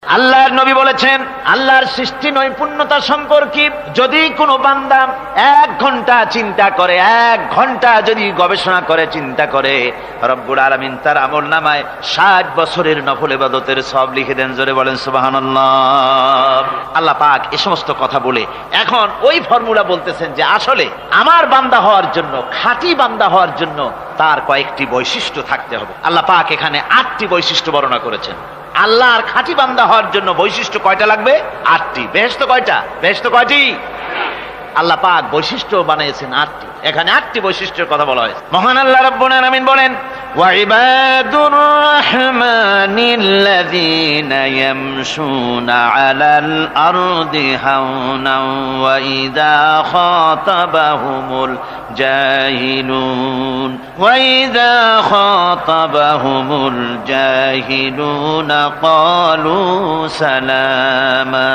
আল্লাহর নবী বলেছেন, আল্লাহর সৃষ্টি নৈপুণ্যতা সম্পর্কে যদি কোনো বান্দা 1 ঘন্টা চিন্তা করে, 1 ঘন্টা যদি গবেষণা করে, চিন্তা করে, রব্বুল আলামিন তার আমলনামায় 60 বছরের নফল ইবাদতের সওয়াব লিখে দেন। জোরে বলেন সুবহানাল্লাহ। আল্লাহ পাক এই সমস্ত কথা বলে এখন ওই ফর্মুলা বলতেছেন যে আসলে আমার বান্দা হওয়ার জন্য, খাঁটি বান্দা হওয়ার জন্য তার কয়েকটি বৈশিষ্ট্য থাকতে হবে। আল্লাহ পাক এখানে 8টি বৈশিষ্ট্য বর্ণনা করেছেন। আল্লাহর খাঁটি বান্দা হওয়ার জন্য বৈশিষ্ট্য কয়টা লাগবে? 8টি। বেহেশত কয়টা? বেহেশত কয়টি? আল্লাহ পাক বৈশিষ্ট্য বানিয়েছেন 8টি। এখানে 8টি বৈশিষ্ট্যের কথা বলা হয়েছে। মহান আল্লাহ রাব্বুল আলামিন বলেন, ওয়া ইবাদুর রাহমানিল্লাযীনা ইয়ামশুনা আলাল আরদি হাওনা ওয়া ইযা খাতাবাহুমুল জাহিলুন ক্বালু সালামা।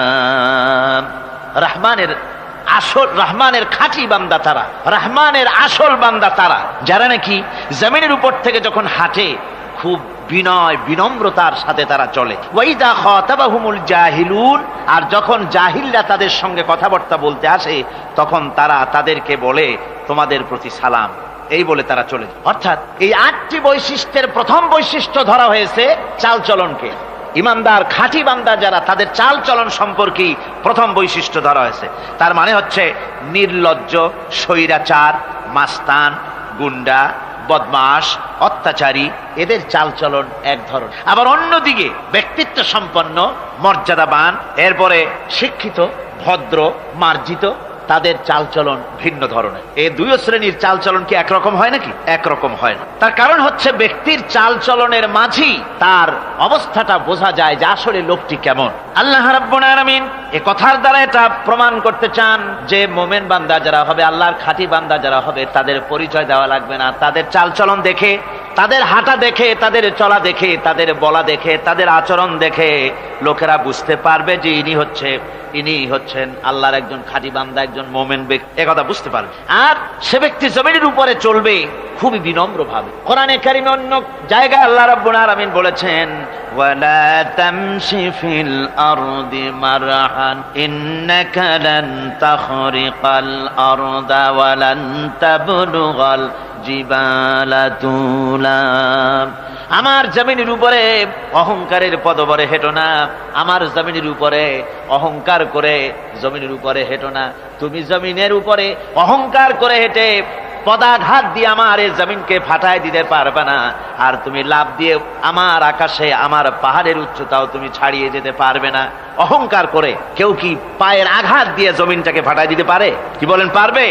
রহমানের খাঁটি বান্দা তারা, রহমানের আসল বান্দা তারা যারা নাকি জমিনের উপর থেকে যখন হাঁটে খুব বিনয় বিনম্রতার সাথে তারা চলে। ওয়াইদা খাতাবাহুমুল জাহিলুন, আর যখন জাহিলরা তাদের সঙ্গে কথাবার্তা বলতে আসে তখন তারা তাদেরকে বলে তোমাদের প্রতি সালাম, এই বলে তারা চলে যায়। অর্থাৎ এই 8টি বৈশিষ্ট্যের প্রথম বৈশিষ্ট্য ধরা হয়েছে চালচলনকে। ইমানদার খাঁটি বান্দা যারা, তাদের চাল চলন সম্পর্কে প্রথম বৈশিষ্ট্য ধরা হয়েছে। তার মানে হচ্ছে নির্লজ্জ, স্বৈরাচার, মাস্তান, গুন্ডা, বদমাশ, অত্যাচারী, এদের চাল চলন এক ধরন। আবার অন্যদিকে ব্যক্তিত্ব সম্পন্ন, মর্যাদাবান, এরপরে শিক্ষিত, ভদ্র, মার্জিত, তাদের চালচলন ভিন্ন ধরনের। এই দুই শ্রেণীর চালচলন কি একরকম হয় নাকি? একরকম হয় না। তার কারণ হচ্ছে ব্যক্তির চালচলনের মাঝেই তার অবস্থাটা বোঝা যায় যে আসলে লোকটি কেমন। আল্লাহ রাব্বুল আলামিন এই কথার দ্বারা এটা প্রমাণ করতে চান যে মোমেন বান্দা যারা হবে, আল্লাহর খাঁটি বান্দা যারা হবে, তাদের পরিচয় দেওয়া লাগবে না। তাদের চালচলন দেখে, তাদের হাঁটা দেখে, তাদের চলা দেখে, তাদের বলা দেখে, তাদের আচরণ দেখে লোকেরা বুঝতে পারবে যে ইনি হচ্ছেন আল্লাহর একজন খাঁটি বান্দা, একজন মোমেন ব্যক্তি, একথা বুঝতে পারবে। আর সে ব্যক্তি জমিনের উপরে চলবে খুবই বিনম্র ভাবে। কোরআনে কারীমে অন্য জায়গায় আল্লাহ রাব্বুল আলামিন বলেছেন, ওয়ালা তামশি ফিল আরদি মারহান ইন্নাকা লান তাখরিকাল আরদা ওয়া লান তাবলুগাল জিবালা তুলা। আমার জমিনের উপরে অহংকারের পদবরে হেঁটো না, আমার জমিনের উপরে অহংকার করে জমিনের উপরে হেঁটো না। তুমি জমিনের উপরে অহংকার করে হেঁটে পদাঘাত দিয়ে আমার এই জমিনকে ফাটায় দিতে পারবে না। আর তুমি লাফ দিয়ে আমার আকাশে, আমার পাহাড়ের উচ্চতাও তুমি ছাড়িয়ে যেতে পারবে না। অহংকার করে কেউ কি পায়ের আঘাত দিয়ে জমিনটাকে ফাটায় দিতে পারে? কি বলেন, পারবে?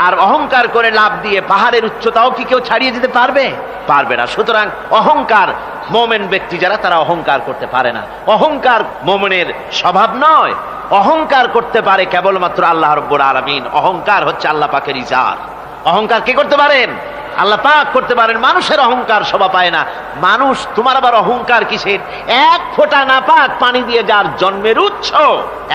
আর অহংকার করে লাফ দিয়ে পাহাড়ের উচ্চতাও কি কেউ ছাড়িয়ে যেতে পারবে? পারবে না। সুতরাং অহংকার, মোমেন ব্যক্তি যারা, তারা অহংকার করতে পারে না। অহংকার মোমেনের স্বভাব নয়। অহংকার করতে পারে কেবলমাত্র আল্লাহ রাব্বুল আলামিন। অহংকার হচ্ছে আল্লাহ পাকের ইজার। অহংকার কে করতে পারেন? আল্লাহ পাক করতে পারেন। মানুষের অহংকার শোভা পায় না। মানুষ, তোমার আবার অহংকার কিসের? 1 ফোঁটা নাপাক পানি দিয়ে যার জন্মের উৎস,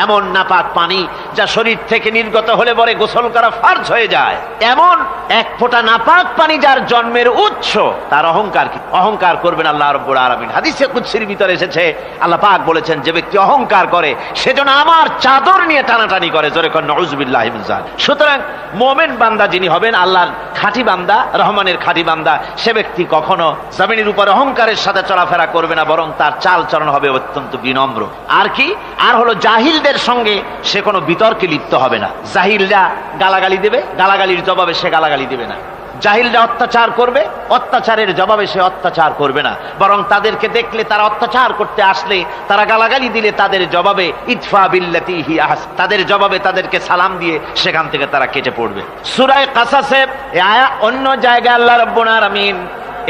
এমন নাপাক পানি যা শরীর থেকে নির্গত হলে পরে গোসল করা ফরজ হয়ে যায়, এমন 1 ফোঁটা নাপাক পানি যার জন্মের উৎস, তার অহংকার কি? অহংকার করবেন আল্লাহ রাব্বুল আলামিন। হাদিসে কুদসির ভিতরে এসেছে, আল্লাহ পাক বলেছেন, যে ব্যক্তি অহংকার করে সেজন্য আমার চাদর নিয়ে টানাটানি করে। জোরে কোন নাউযুবিল্লাহি মিন যালিক। সুতরাং মুমিন বান্দা যিনি হবেন, আল্লাহর খাঁটি বান্দা, রহমানের খাঁটি বান্দা, সে ব্যক্তি কখনো জমিনের উপর অহংকারের সাথে চলাফেরা করবে না, বরং তার চাল চলন হবে অত্যন্ত বিনম্র। আর কি? আর হলো জাহিলদের সঙ্গে সে কোনো বিতর্কে লিপ্ত হবে না। জাহিলরা গালাগালি দেবে, গালাগালির জবাবে সে গালাগালি দেবে না। জাহিলরা অত্যাচার করবে, অত্যাচারের জবাবে সে অত্যাচার করবে না, বরং তাদেরকে দেখলে, তারা অত্যাচার করতে আসলে, তারা গালাগালি দিলে তাদের জবাবে ইদফা বিল্লাতি হি আহসান, তাদের জবাবে তাদেরকে সালাম দিয়ে সেখান থেকে তারা কেটে পড়বে। সূরা কাসাসে অন্য জায়গায় আল্লাহ রাব্বুল আলামিন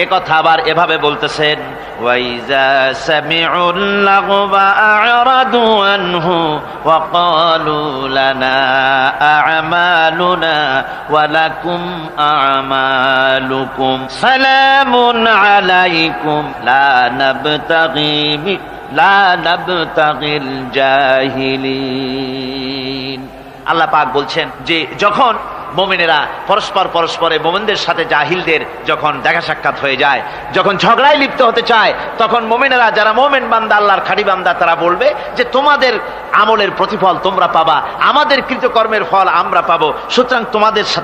এ কথা আবার এভাবে বলতেছেন, ওয়াইজা সামিউল লাগওয়া আ'রাদু আনহু ওয়া ক্বালু লানা আ'মালুনা ওয়া লাকুম আ'মালুকুম সালামুন আলাইকুম লা নাবতাগিল জাহিলিন। আল্লাহ পাক বলছেন যে যখন মুমিনেরা পরস্পরে মুমিনদের সাথে জাহিলদের যখন দেখা সাক্ষাৎ হয়ে যায়, যখন ঝগড়ায় লিপ্ত হতে চায়, তখন মুমিনেরা যারা মুমিন বান্দা, আল্লাহর খাঁটি বান্দা, তারা বলবে যে তোমাদের আমলের প্রতিফল তোমরা পাবা, আমাদের কৃতকর্মের ফল আমরা পাবো, সুতরাং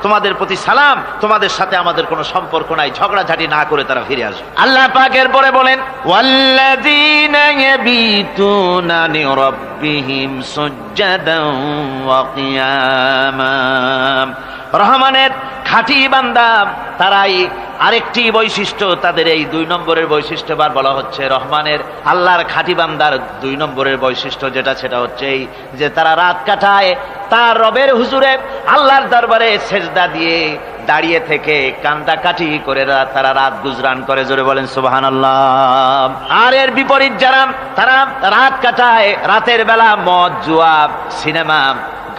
তোমাদের প্রতি সালাম, তোমাদের সাথে আমাদের কোনো সম্পর্ক নাই, ঝগড়াঝাটি না করে তারা ফিরে আসবে। আল্লাহ পাক এরপরে বলেন ওয়াল্লাযীনা ইয়াবীতুনা লিরাব্বিহিম সুজদান ওয়া কিয়ামা। রহমানের খাঁটি বান্দা তারাই আরেকটি বৈশিষ্ট্য, তাদের এই 2 নম্বরের বৈশিষ্ট্য বার বলা হচ্ছে রহমানের আল্লাহর খাঁটি বান্দার 2 নম্বরের বৈশিষ্ট্য সেটা হচ্ছে এই যে তারা রাত কাটায় তার রবের হুজুরে আল্লাহর দরবারে সেজদা দিয়ে দাঁড়িয়ে থেকে কান্দাকাটি করে তারা রাত গুজরান করে। জোরে বলেন সুবহানাল্লাহ। আর এর বিপরীত যারা তারা রাত কাটায়, রাতের বেলা মদ, জুয়া, সিনেমা,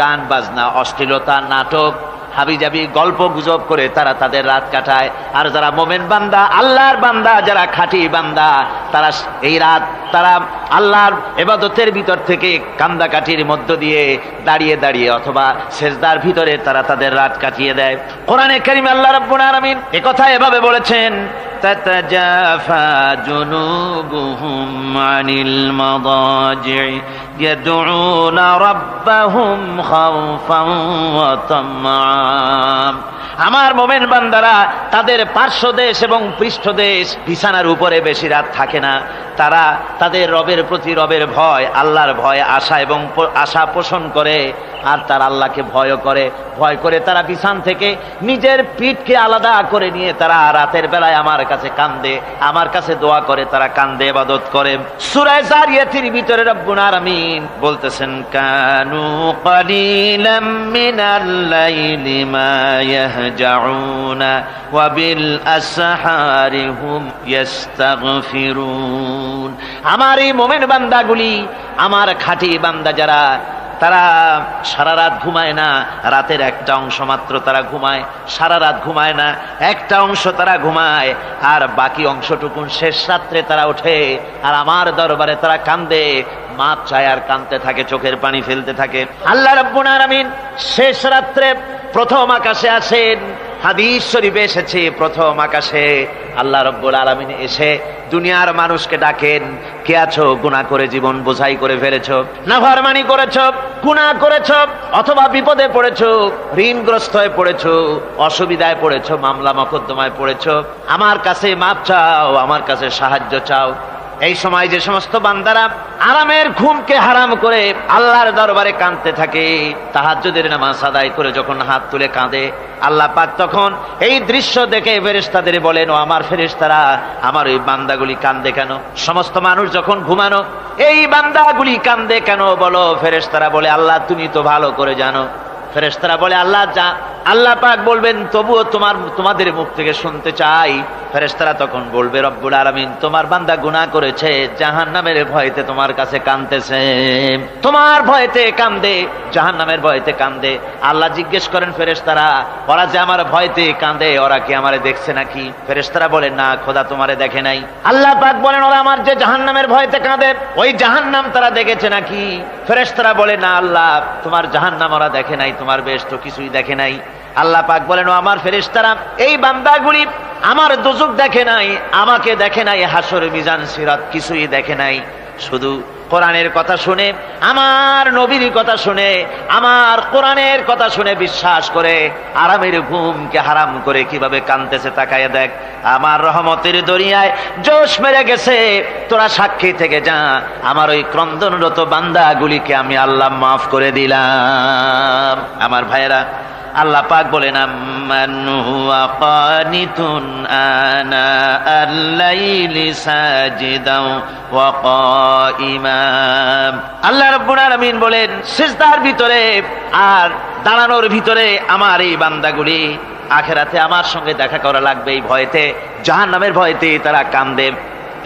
গান বাজনা, অশ্লীলতা, নাটক, হাবিজাবি, গল্প গুজব করে তারা তাদের রাত কাটায়। আর যারা মোমেন বান্দা, আল্লাহর বান্দা, যারা খাঁটি বান্দা, তারা এই রাত তারা আল্লাহর ইবাদতের ভিতর থেকে কান্দাকাটির মধ্য দিয়ে দাঁড়িয়ে দাঁড়িয়ে অথবা সেজদার ভিতরে তারা তাদের রাত কাটিয়ে দেয়। কোরআনে কারীমে আল্লাহ রাব্বুল আলামিন একথা এভাবে বলেছেন, তাতাজাফা জুনুবুহুম আনিল মাদাজি'i ইয়াদউনা রাব্বাহুম খাওফান ওয়া তামআন। আমার মোমেন বান্দারা তাদের পার্শ্বদেশ এবং পৃষ্ঠদেশ বিছানার উপরে বেশি রাত থাকে না, তারা তাদের রবের প্রতি রবের ভয়, আল্লাহর ভয়, আশা পোষণ করে, আর তারা আল্লাহকে ভয় করে তারা বিছান থেকে নিজের পিঠকে আলাদা করে নিয়ে তারা রাতের বেলায় আমার কাছে কান্দে, আমার কাছে দোয়া করে, তারা কান্দে, ইবাদত করে। সূরা যারিয়াতের ভিতরে রব্বুল আলামিন বলতেছেন, কানু কালিলাম মিনাল লাইলি মা ইয়াহজাউনা ওয়া বিল আসহারি হুম ইস্তাগফিরুন। আমার এই মুমিন বান্দাগুলি, আমার খাঁটি বান্দা যারা, তারা সারা রাত ঘুমায় না, রাতের একটা অংশ মাত্র তারা ঘুমায়, সারা রাত ঘুমায় না, একটা অংশ তারা ঘুমায়, আর বাকি অংশটুকুন শেষ রাত্রে তারা ওঠে আর আমার দরবারে তারা কান্দে, মাপ চায় আর কাঁদতে থাকে, চোখের পানি ফেলতে থাকে। আল্লাহ রাব্বুল আলামিন শেষ রাত্রে প্রথম আকাশে আসেন। হাদিস শরীফে এসেছে, প্রথম আকাশে আল্লাহ রাব্বুল আলামিন এসে দুনিয়ার মানুষকে ডাকেন, কে আছো? গুনাহ করে জীবন বোঝাই করে ফেলেছো, নাফরমানি করেছো, গুনাহ করেছো, অথবা বিপদে পড়েছো, ঋণগ্রস্ত হয়ে পড়েছো, অসুবিধায় পড়েছো, মামলা মকদ্দমায় পড়েছো, আমার কাছে মাপ চাও, আমার কাছে সাহায্য চাও। এই সময় যে সমস্ত বান্দারা আরামের ঘুমকে হারাম করে আল্লাহর দরবারে কাঁদতে থাকে, তাহাজ্জুদের নামাজ আদায় করে যখন হাত তুলে কাঁদে, আল্লাহ পাক তখন এই দৃশ্য দেখে ফেরেশতাদের বলেন, ও আমার ফেরেশতারা, আমার ওই বান্দাগুলি কাঁদে কেন? সমস্ত মানুষ যখন ঘুমানো, এই বান্দাগুলি কাঁদে কেন বলো? ফেরেশতারা বলে, আল্লাহ তুমি তো ভালো করে জানো। ফেরেশতারা বলে, আল্লাহ পাক বলবেন, তবুও তোমাদের মুখ থেকে শুনতে চাই। ফেরেশতারা তখন বলবে, রব্বুল আলামিন তোমার বান্দা গুনাহ করেছে, জাহান্নামের ভয়তে তোমার কাছে কাঁদতেছে, তোমার ভয়তে কাঁদে, জাহান্নামের ভয়তে কাঁদে। আল্লাহ জিজ্ঞেস করেন, ফেরেশতারা, ওরা যে আমার ভয়তে কাঁদে, ওরা কি আমারে দেখছে নাকি? ফেরেশতারা বলেন, না খোদা তোমারে দেখে নাই। আল্লাহ পাক বলেন, ওরা আমার যে জাহান্নামের ভয়তে কাঁদে, ওই জাহান্নাম তারা দেখেছে নাকি? ফেরেশতারা বলে, না আল্লাহ, তোমার জাহান্নাম ওরা দেখে নাই, তোমার বেহেশত কিছুই দেখে নাই। আল্লাহ পাক বলেন, ও আমার ফেরেশতারা, এই বান্দাগুলি আমার দোজখ দেখে নাই, আমাকে দেখে নাই, হাসর মিজান সিরাত কিছুই দেখে নাই, শুধু কোরআনের কথা শুনে, আমার নবীর কথা শুনে, আমার কোরআনের কথা শুনে বিশ্বাস করে আরামের ঘুমকে হারাম করে কিভাবে কাঁদতেছে তাকায় দেখ। আমার রহমতের দরিয়ায় জোশ মেরে গেছে, তোরা সাক্ষী থেকে যা, আমার ওই ক্রন্দনরত বান্দাগুলিকে আমি আল্লাহ মাফ করে দিলাম। আমার ভাইয়েরা, আল্লাহ পাক বলেন, আম্মান হুয়া কানিতুন আনা আল-লাইলি সাজিদাও ওয়া কাইমান। আল্লাহ রাব্বুল আলামিন বলেন, সিজদার ভিতরে আর দাঁড়ানোর ভিতরে আমার এই বান্দাগুলি আখিরাতে আমার সঙ্গে দেখা করা লাগবে, এই ভয়তে, জাহান্নামের ভয়তে তারা কাঁদে,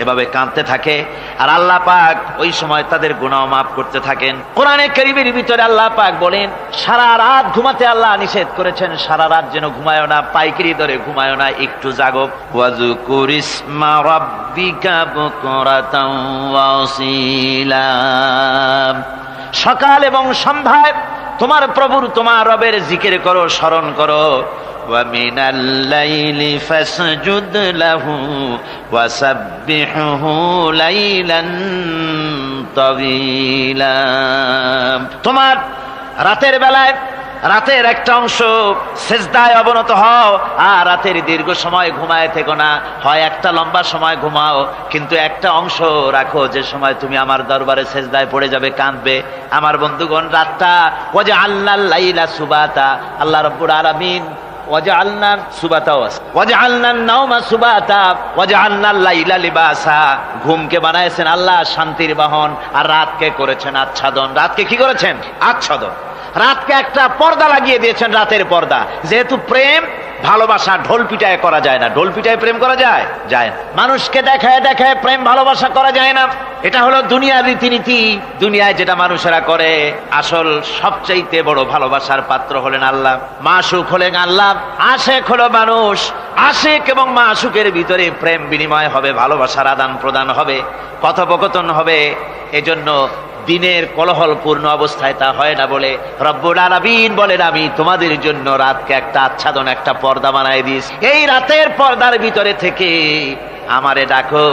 এভাবে কাঁদতে থাকে। আর আল্লাহ পাক ওই সময় তাদের গুনাহ মাফ করতে থাকেন। কোরআনে কারীমের ভিতরে আল্লাহ পাক বলেন, সারা রাত ঘুমাতে আল্লাহ নিষেধ করেছেন, সারা রাত যেন ঘুমায় না, পাইকারি ধরে ঘুমায় না, একটু জাগো। ওয়াজকুর ইসমা রাব্বিকা বুকরাতাও ওয়া আসীলা। সকাল এবং সন্ধ্যায় তোমার প্রভুর তোমার রবের জিকির করো, স্মরণ করো। ওয়া মিনাল লাইলি ফাসজুদ লাহু ওয়া সাব্বিহু লাইলান তাওয়িলা। তোমার রাতের বেলায় রাতের একটা অংশ সেজদায় অবনত হও, আর রাতের দীর্ঘ সময় ঘুমায় থেকো না। হয় একটা লম্বা সময় ঘুমাও, কিন্তু একটা অংশ রাখো যে সময় তুমি আমার দরবারে সেজদায় পড়ে যাবে, কাঁদবে। আমার বন্ধুগণ, রাতটা ওয়াজআলনাল লাইলা সুবাতা, আল্লাহ রাব্বুল আলামিন ওয়াজআলনা সুবাতাও আছে, ওয়াজআলনান নাওমা সুবাতা ওয়াজআলনাল লাইলা লিবাসা। ঘুমকে বানাইছেন আল্লাহ শান্তির বাহন, আর রাতকে করেছেন আচ্ছাদন। রাতকে কি করেছেন? আচ্ছাদন। রাতকে একটা পর্দা লাগিয়ে দিয়েছেন, রাতের পর্দা। যেহেতু প্রেম ভালোবাসা ঢোল পিটায় করা যায় না। ঢোল পিটায় প্রেম করা যায়? যায় না। মানুষকে দেখায় দেখায় প্রেম ভালোবাসা করা যায় না। এটা হলো দুনিয়ার রীতিনীতি। দুনিয়ায় যেটা মানুষেরা করে, আসল সবচাইতে বড় ভালোবাসার পাত্র হলেন আল্লাহ, মাশুক হলেন আল্লাহ, আশেক হলো মানুষ। আশেক এবং মাশুকের ভিতরে প্রেম বিনিময় হবে, ভালোবাসার আদান প্রদান হবে, কথোপকথন হবে। এজন্য দিনের কোলাহলপূর্ণ অবস্থায় তা হয় না বলে রব্বুল আলামিন বলেন, আমি তোমাদের জন্য রাতকে একটা আচ্ছাদন, একটা পর্দা বানায় দিয়েছি। এই রাতের পর্দার ভিতরে থেকে আমারে ডাকো,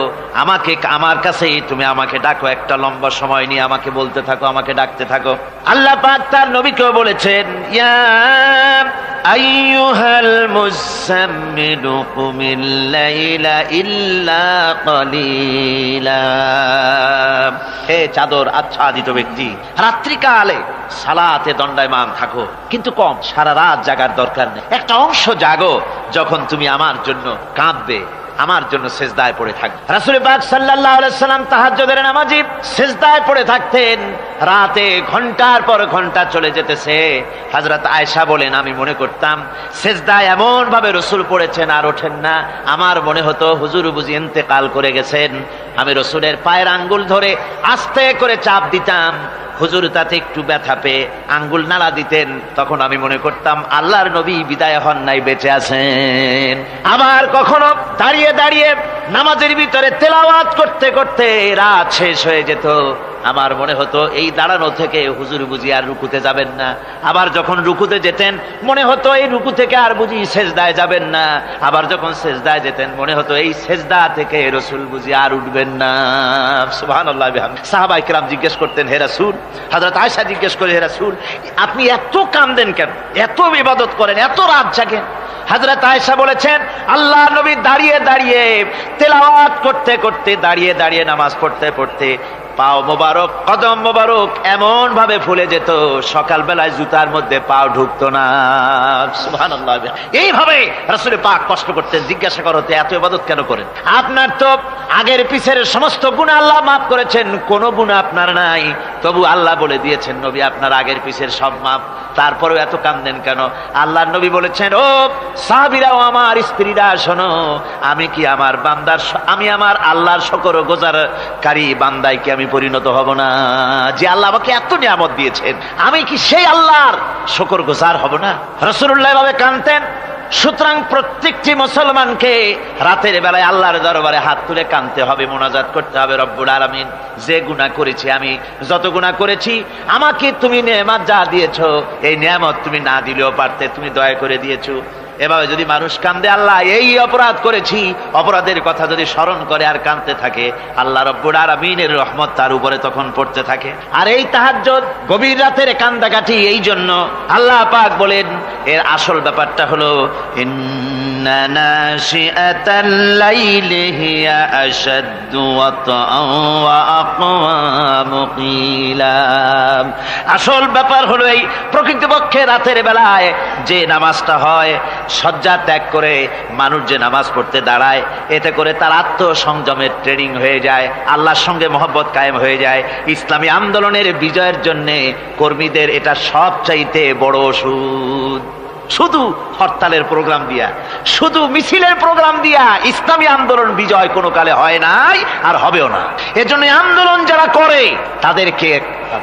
আমাকে আমার কাছেই তুমি আমাকে ডাকো। একটা লম্বা সময় নিয়ে আমাকে বলতে থাকো, আমাকে ডাকতে থাকো। আল্লাহ পাক তার নবীকেও বলেছেন, ইয়া আইয়ুহাল মুযাম্মিলু কুমিল লাইলা ইল্লা কালিলা। হে চাদর আচ্ছাদিত ব্যক্তি, রাত্রিকালে সালাতে দণ্ডায়মান থাকো, কিন্তু কম। সারা রাত জাগার দরকার নেই, একটা অংশ জাগো, যখন তুমি আমার জন্য কাঁদবে, আমার জন্য সেজদায় পড়ে থাকবে। রাসূল পাক সাল্লাল্লাহু আলাইহি সাল্লাম তাহাজ্জুদের নামাজি সেজদায় পড়ে থাকতেন। রাতে ঘন্টার পর ঘন্টা চলে যেতেছে। হযরত আয়েশা বলেন, আমি মনে করতাম সেজদায় এমন ভাবে রাসূল পড়েছেন আর ওঠেন না, আমার মনে হতো হুজুর বুঝি ইন্তেকাল করে গেছেন। আমি রাসূলের পায়ের আঙ্গুল ধরে আস্তে করে চাপ দিতাম, হুজুর তাতে একটু ব্যথা পেয়ে আঙ্গুল নাড়া দিতেন। তখন আমি মনে করতাম আল্লাহর নবী বিদায় হন নাই, বেঁচে আছেন। আবার কখনো দাঁড়িয়ে দাঁড়িয়ে নামাজের ভিতরে তেলাওয়াত করতে করতে রাত শেষ হয়ে যেত। আমার মনে হতো এই দাঁড়ানো থেকে হুজুর বুঝি আর রুকুতে যাবেন না। আবার যখন রুকুতে যেতেন মনে হতো এই রুকু থেকে আর বুঝি সেজদায় যাবেন না। আবার যখন সেজদায় যেতেন মনে হতো এই সেজদা থেকে রাসূল বুঝি আর উঠবেন না। সুবহানাল্লাহ বিহামদিহি। সাহাবায়ে কেরাম জিজ্ঞেস করতেন, হে রাসূল, হযরত আয়েশা জিজ্ঞেস করে, হে রাসূল, আপনি এত কাঁদেন কেন, এত ইবাদত করেন, এত রাত জাগেন? হযরত আয়েশা বলেছেন, আল্লাহ নবী দাঁড়িয়ে দাঁড়িয়ে তেলাওয়াত করতে করতে, দাঁড়িয়ে দাঁড়িয়ে নামাজ পড়তে পড়তে পাও মোবারক, কদম মোবারক এমন ভাবে ফুলে যেত, সকালবেলায় জুতার মধ্যে পাও ঢুকতো না। সুবহানাল্লাহ। এইভাবে রাসূল পাক কষ্ট করতেন। জিজ্ঞাসা করতে, এত ইবাদত কেন করেন? আপনার তো আগের পিছের সমস্ত গুনাহ আল্লাহ মাফ করেছেন, কোনো গুনাহ আপনার নাই। তবু আল্লাহ বলে দিয়েছেন, নবী আপনার আগের পিছের সব মাফ, তারপরেও এত কাঁদেন কেন? আল্লাহর নবী বলেছেন, ও সাহাবীরাও আমার স্ত্রীরা শোনো, আমি কি আমার বান্দার, আমি আমার আল্লাহর শুকরগুজারকারী বান্দায় কি আমি পরিণত হব না? যে আল্লাহ আমাকে এত নিয়ামত দিয়েছেন, আমি কি সেই আল্লাহর শুকরগুজার হব না? রাসূলুল্লাহ ভাবে কাঁদতেন। সুতরাং প্রত্যেকটি মুসলমানকে রাতের বেলায় আল্লাহর দরবারে হাত তুলে কাঁদতে হবে, মোনাজাত করতে হবে, রব্বুল আলামিন যে গুনাহ করেছি, আমি যত গুনাহ করেছি, আমাকে তুমি নেয়ামত যা দিয়েছো, এই নেয়ামত তুমি না দিলেও পারতে, তুমি দয়া করে দিয়েছো। এভাবে যদি মানুষ কান্দে, আল্লাহ এই অপরাধ করেছি, অপরাধের কথা যদি স্মরণ করে আর কাঁদতে থাকে, আল্লাহ রব্বুল আলামিনের রহমত তার উপরে তখন পড়তে থাকে। আর এই তাহাজ্জুদ গভীর রাতের কান্দাকাটি, এই জন্য আল্লাহ পাক বলেন, এর আসল ব্যাপারটা হলো ইন্না নাশিআতাল লাইলি হিয়া আশাদ্দু ওয়াতআন ওয়া আকওয়ামু কিলা। আসল ব্যাপার হলো এই প্রকৃতপক্ষে রাতের বেলায় যে নামাজটা হয়, শয্যা ত্যাগ করে মানুষ যে নামাজ পড়তে দাঁড়ায়, এতে করে তার আত্মসংযমের ট্রেনিং হয়ে যায়, আল্লাহর সঙ্গে মহব্বত কায়েম হয়ে যায়। ইসলামী আন্দোলনের বিজয়ের জন্য কর্মীদের এটা সবচাইতে বড় ওষুধ। শুধু হরতালের প্রোগ্রাম দিয়া, শুধু মিছিলের প্রোগ্রাম দিয়া ইসলামী আন্দোলন বিজয় কোনো কালে হয় নাই আর হবেও না। এজন্য আন্দোলন যারা করে তাদেরকে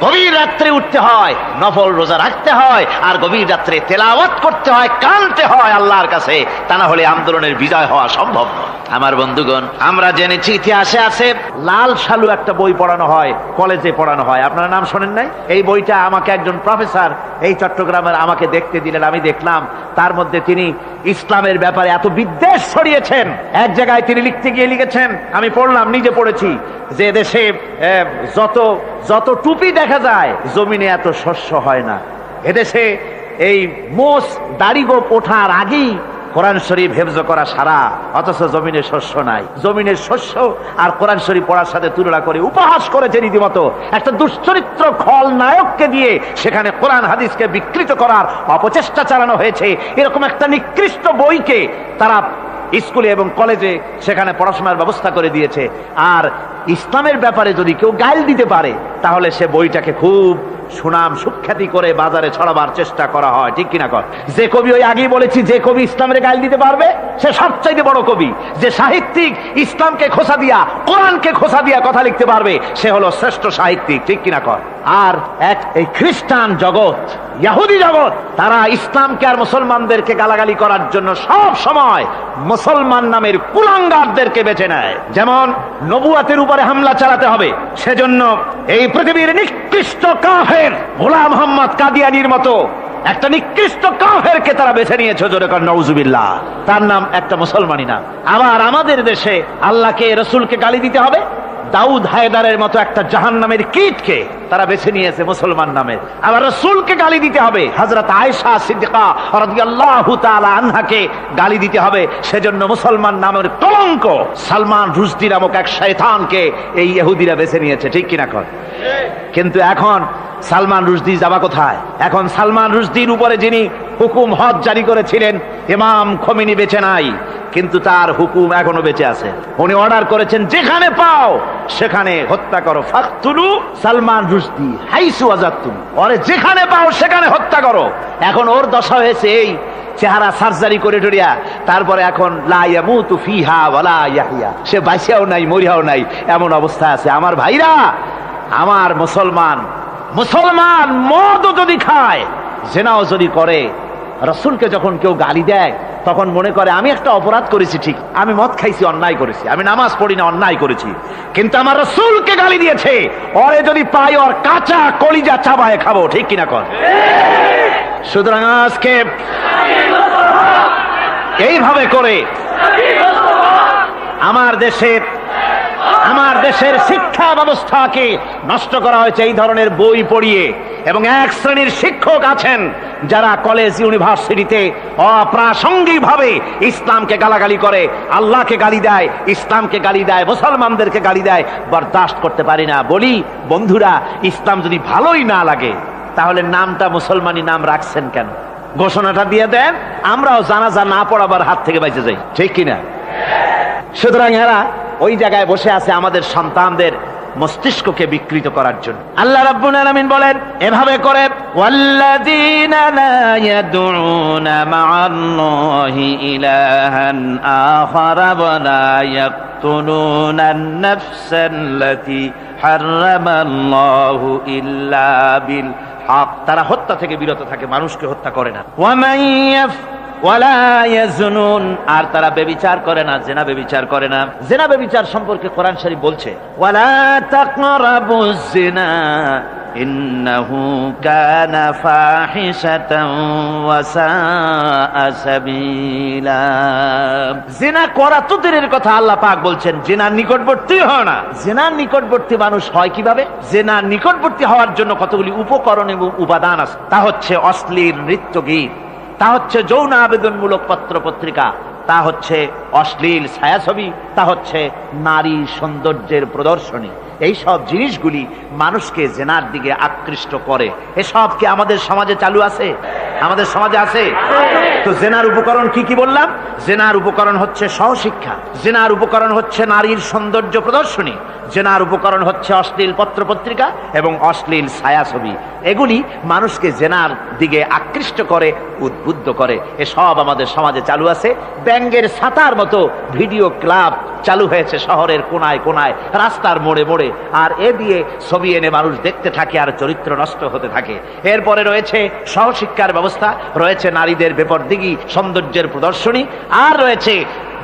গভীর রাত্রে উঠতে হয়, নফল রোজা রাখতে হয়, আর গভীর রাত্রে তেলাওয়াত করতে হয়, কানতে হয় আল্লাহর কাছে, তা না হলে আন্দোলনের বিজয় হওয়া সম্ভব নয়। আমার বন্ধুগণ, আমরা জেনেছি ইতিহাসে আছে লাল সালু একটা বই পড়ানো হয়, কলেজে পড়ানো হয়, আপনারা নাম শোনেন নাই? এই বইটা আমাকে একজন প্রফেসর এই চট্টগ্রামের আমাকে দেখতে দিলেন, আমি দেখলাম তার মধ্যে তিনি ইসলামের ব্যাপারে এত বিদ্বেষ ছড়িয়েছেন। এক জায়গায় তিনি লিখতে গিয়ে লিখেছেন, আমি পড়লাম, নিজে পড়েছি, যে দেশে যত টুপি দেখা যায় জমিনে এত শস্য হয় না। এদেশে এই মোষ দাড়ি গোপ ওঠার আগেই কোরআন শরীফ হেফজ করা সারা, অথচ জমিনে শস্য নাই। জমিনের শস্য আর কোরআন শরীফ পড়ার সাথে তুলনা করে উপহাস করেছে রীতিমতো। একটা দুশ্চরিত্র খলনায়ককে দিয়ে সেখানে কোরআন হাদিসকে বিকৃত করার অপচেষ্টা চালানো হয়েছে। এরকম একটা নিকৃষ্ট বইকে তারা স্কুলে এবং কলেজে সেখানে পড়াশোনার ব্যবস্থা করে দিয়েছে। আর ইসলামের ব্যাপারে যদি কেউ গাইল দিতে পারে তাহলে সে বইটাকে খুব সুনাম সুখ্যাতি করে বাজারে ছড়াবার চেষ্টা করা হয়, ঠিক কিনা কর? যে কবি, ওই আগেই বলেছি, যে কবি ইসলামের গাইল দিতে পারবে সে সবচাইতে বড় কবি। যে সাহিত্যিক ইসলামকে খোসা দিয়া, কোরআনকে খোসা দিয়া কথা লিখতে পারবে সে হলো শ্রেষ্ঠ সাহিত্যিক, ঠিক কিনা কর? আর এই খ্রিস্টান জগৎ, ইহুদি জগৎ, তারা ইসলামকে আর মুসলমানদেরকে গালাগালি করার জন্য সব সময় মুসলমান নামের কুলাঙ্গারদেরকে বেছে নেয়। যেমন নবুয়াতের উপরে হামলা চালাতে হবে, সেজন্য এই পৃথিবীর নিকৃষ্ট কাফের গোলাম মোহাম্মদ কাদিয়ানির মতো একটা নিকৃষ্ট কাফেরকে তারা বেছে নিয়েছে, জোরে কর নাউজুবিল্লাহ। তার নাম একটা মুসলমানই না। আবার আমাদের দেশে আল্লাহকে, রসুলকে গালি দিতে হবে, দাউদ হায়দারের মতো একটা জাহান্নামের কীটকে তারা বেছে নিয়েছে মুসলমান নামে। আবার রসুলকে গালি দিতে হবে, হযরত আয়েশা সিদ্দিকা রাদিয়াল্লাহু তাআলা আনহাকে গালি দিতে হবে, সেজন্য মুসলমান নামের কলঙ্ক সালমান রুশদি নামক এক শয়তানকে এই ইহুদিরা বেছে নিয়েছে, ঠিক কিনা কর? কিন্তু এখন সালমান রুশদি যাবা কোথায়? এখন সালমান রুশদির উপরে যিনি হুকুম হজ জারি করেছিলেন ইমাম খোমেনি বেঁচে নাই, কিন্তু তার হুকুম এখনো বেঁচে আছে। উনি অর্ডার করেছেন যেখানে পাও সেখানে হত্যা করো, ফাকতুলু সালমান রুশদি হাইসু ওয়াজাদতুম, ওরে যেখানে পাও সেখানে হত্যা করো। এখন ওর দশা হয়েছে এই, চেহারা সার্জারি করে টরিয়া, তারপরে এখন লা ইয়ামুতু ফিহা ওয়ালা ইয়াহইয়া, সে বাঁচিয়াও নাই মরিয়াও নাই, এমন অবস্থা আছে। আমার ভাইরা, আমার মুসলমান মদও যদি খায়, জিনাও যদি করে, রসুলকে যখন কেউ গালি দেয় তখন মনে করে আমি একটা অপরাধ করেছি, ঠিক, আমি মদ খাইছি, অন্যায় করেছি, আমি নামাজ পড়ি না, অন্যায় করেছি, কিন্তু আমার রসুলকে গালি দিয়েছে, ওরে যদি পাই ওর কাঁচা কলিজা চাবায় খাবো, ঠিক কিনা কর? সুতরাং আজকে এইভাবে করে আমার দেশের শিক্ষা ব্যবস্থাকে নষ্ট করা হয়েছে এই ধরনের বই পড়িয়ে। এবং এক শ্রেণীর শিক্ষক আছেন যারা কলেজ ইউনিভার্সিটিতে অপ্রাসঙ্গিক ভাবে ইসলামকে গালাগালি করে, আল্লাহকে গালি দেয়, ইসলামকে গালি দেয়, মুসলমানদেরকে গালি দেয়। বরদাস্ত করতে পারি না। বলি বন্ধুরা, ইসলাম যদি ভালোই না লাগে তাহলে নামটা মুসলমানি নাম রাখছেন কেন? ঘোষণাটা দিয়ে দেন, আমরাও জানাজা না পড়াবার হাত থেকে বেঁচে যাই, ঠিক কিনা? সুতরাং এরা ওই জায়গায় বসে আছে আমাদের সন্তানদের মস্তিষ্ককে বিকৃত করার জন্য। আল্লাহ রাব্বুল আলামিন বলেন এভাবে করে, ওয়াল্লাযীনা লা ইয়াদউনা মা'আল্লাহি ইলাহান আখারা ওয়া লা ইয়াকতুলুনান নাফসাল্লাতী হারামাল্লাহু ইল্লা বিল হক, তারা হত্যা থেকে বিরত থাকে, মানুষকে হত্যা করে না। ওয়া মান ওয়ালা ইয়াজনুন, আর তারা ব্যভিচার করে না, জিনা ব্যভিচার করে না। জিনা ব্যভিচার সম্পর্কে কোরআন শরীফ বলছে, ওয়ালা তাকরাবুজ জিনা ইন্নাহু কানা ফাহিশাতান ওয়া সাআ সাবিলা। জিনা করা তো দূরের কথা, আল্লাহ পাক বলছেন জিনার নিকটবর্তী হয় না। জিনার নিকটবর্তী মানুষ হয় কিভাবে? জিনার নিকটবর্তী হওয়ার জন্য কতগুলি উপকরণ এবং উপাদান আছে। তা হচ্ছে অশ্লীল নৃত্য গীত, তা হচ্ছে যৌন আবেদনমূলক পত্র পত্রিকা, তা হচ্ছে অশ্লীল ছায়াছবি, তা হচ্ছে নারী সৌন্দর্যের প্রদর্শনী। এই সব জিনিসগুলি মানুষকে জেনার দিকে আকৃষ্ট করে। এসব কি আমাদের সমাজে চালু আছে? আমাদের সমাজে আছে? তো জেনার উপকরণ কি কি বললাম? জেনার উপকরণ হচ্ছে সহশিক্ষা, জেনার উপকরণ হচ্ছে নারীর সৌন্দর্য প্রদর্শনী, জেনার উপকরণ হচ্ছে অশ্লীল পত্র পত্রিকা এবং অশ্লীল ছায়াছবি। এগুলি মানুষকে জেনার দিকে আকৃষ্ট করে, উদ্বুদ্ধ করে। এসব আমাদের সমাজে চালু আছে। ব্যাঙ্গের ছাতার মতো ভিডিও ক্লাব চালু হয়েছে শহরের কোনায় কোনায়, রাস্তার মোড়ে মোড়ে, আর এ দিয়ে ছবি এনে মানুষ দেখতে থাকে আর চরিত্র নষ্ট হতে থাকে। এরপরে রয়েছে সহশিক্ষার ব্যবস্থা, রয়েছে নারীদের বেপরদিগি সৌন্দর্যের প্রদর্শনী, আর রয়েছে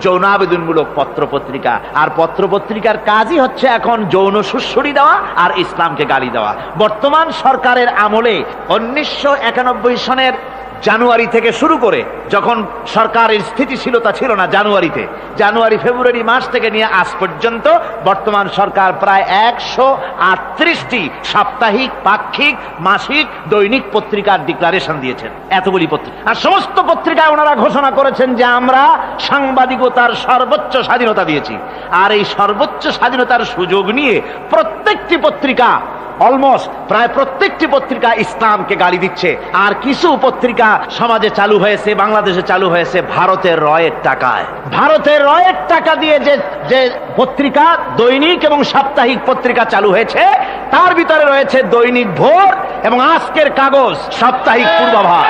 যৌনাবেদনমূলক পত্রপত্রিকা। আর পত্রপত্রিকার কাজই হচ্ছে এখন যৌন সুশ্রুতি দেওয়া আর ইসলামকে গালি দেওয়া। বর্তমান সরকারের আমলে 1991 সনের জানুয়ারি থেকে শুরু করে, যখন সরকারের স্থিতিশীলতা ছিল না, জানুয়ারি ফেব্রুয়ারি মাস থেকে নিয়ে আজ পর্যন্ত বর্তমান সরকার প্রায় 138টি সাপ্তাহিক, পাক্ষিক, মাসিক, দৈনিক পত্রিকার ডিক্লারেশন দিয়েছেন। এতগুলি পত্রিকা, আর সমস্ত পত্রিকায় ওনারা ঘোষণা করেছেন যে আমরা সাংবাদিকতার সর্বোচ্চ স্বাধীনতা দিয়েছি। আর এই সর্বোচ্চ স্বাধীনতার সুযোগ নিয়ে প্রত্যেকটি পত্রিকা, অলমোস্ট প্রায় প্রত্যেকটি পত্রিকা ইসলামকে গালি দিচ্ছে। আর কিছু পত্রিকা সমাজে চালু হয়েছে, বাংলাদেশে চালু হয়েছে ভারতের রয়ের টাকায়। ভারতের রয়ের টাকা দিয়ে যে পত্রিকা, দৈনিক এবং সাপ্তাহিক পত্রিকা চালু হয়েছে, তার ভিতরে রয়েছে দৈনিক ভোর এবং আজকের কাগজ, সাপ্তাহিক পূর্বাভাস।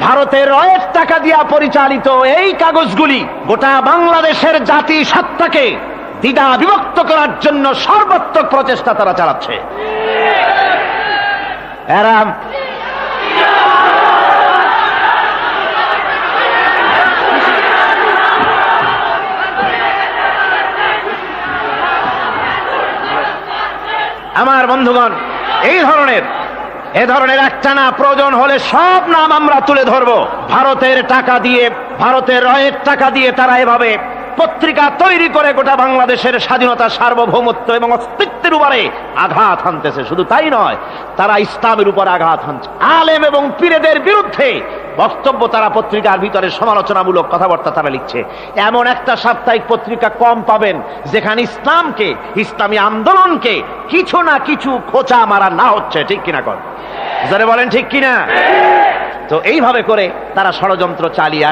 ভারতের রয়ের টাকা দিয়া পরিচালিত এই কাগজগুলি গোটা বাংলাদেশের জাতি সত্তাকে দ্বিধা বিভক্ত করার জন্য সর্বাত্মক প্রচেষ্টা তারা চালাচ্ছে। এরা আমার বন্ধুগণ, এ ধরনের একটা না, প্রয়োজন হলে সব নাম আমরা তুলে ধরবো। ভারতের টাকা দিয়ে, ভারতের রয়ের টাকা দিয়ে তারা এভাবে পত্রিকা তৈরি করে গোটা বাংলাদেশের স্বাধীনতা, সার্বভৌমত্ব এবং অস্তিত্বের উপরে আঘাত হানতেছে। শুধু তাই নয়, তারা ইসলামের উপর আঘাত হানছে। আলেম এবং পীরদের বিরুদ্ধে বক্তব্য তারা পত্রিকার ভিতরে সমালোচনামূলক কথাবার্তা তারা লিখছে। এমন একটা সাপ্তাহিক পত্রিকা কম পাবেন যেখানে ইসলামকে, ইসলামী আন্দোলনকে কিছু না কিছু খোঁচা মারা না হচ্ছে। ঠিক কিনা কর, যারা বলেন ঠিক কিনা? তো এইভাবে করে তারা ষড়যন্ত্র চালিয়ে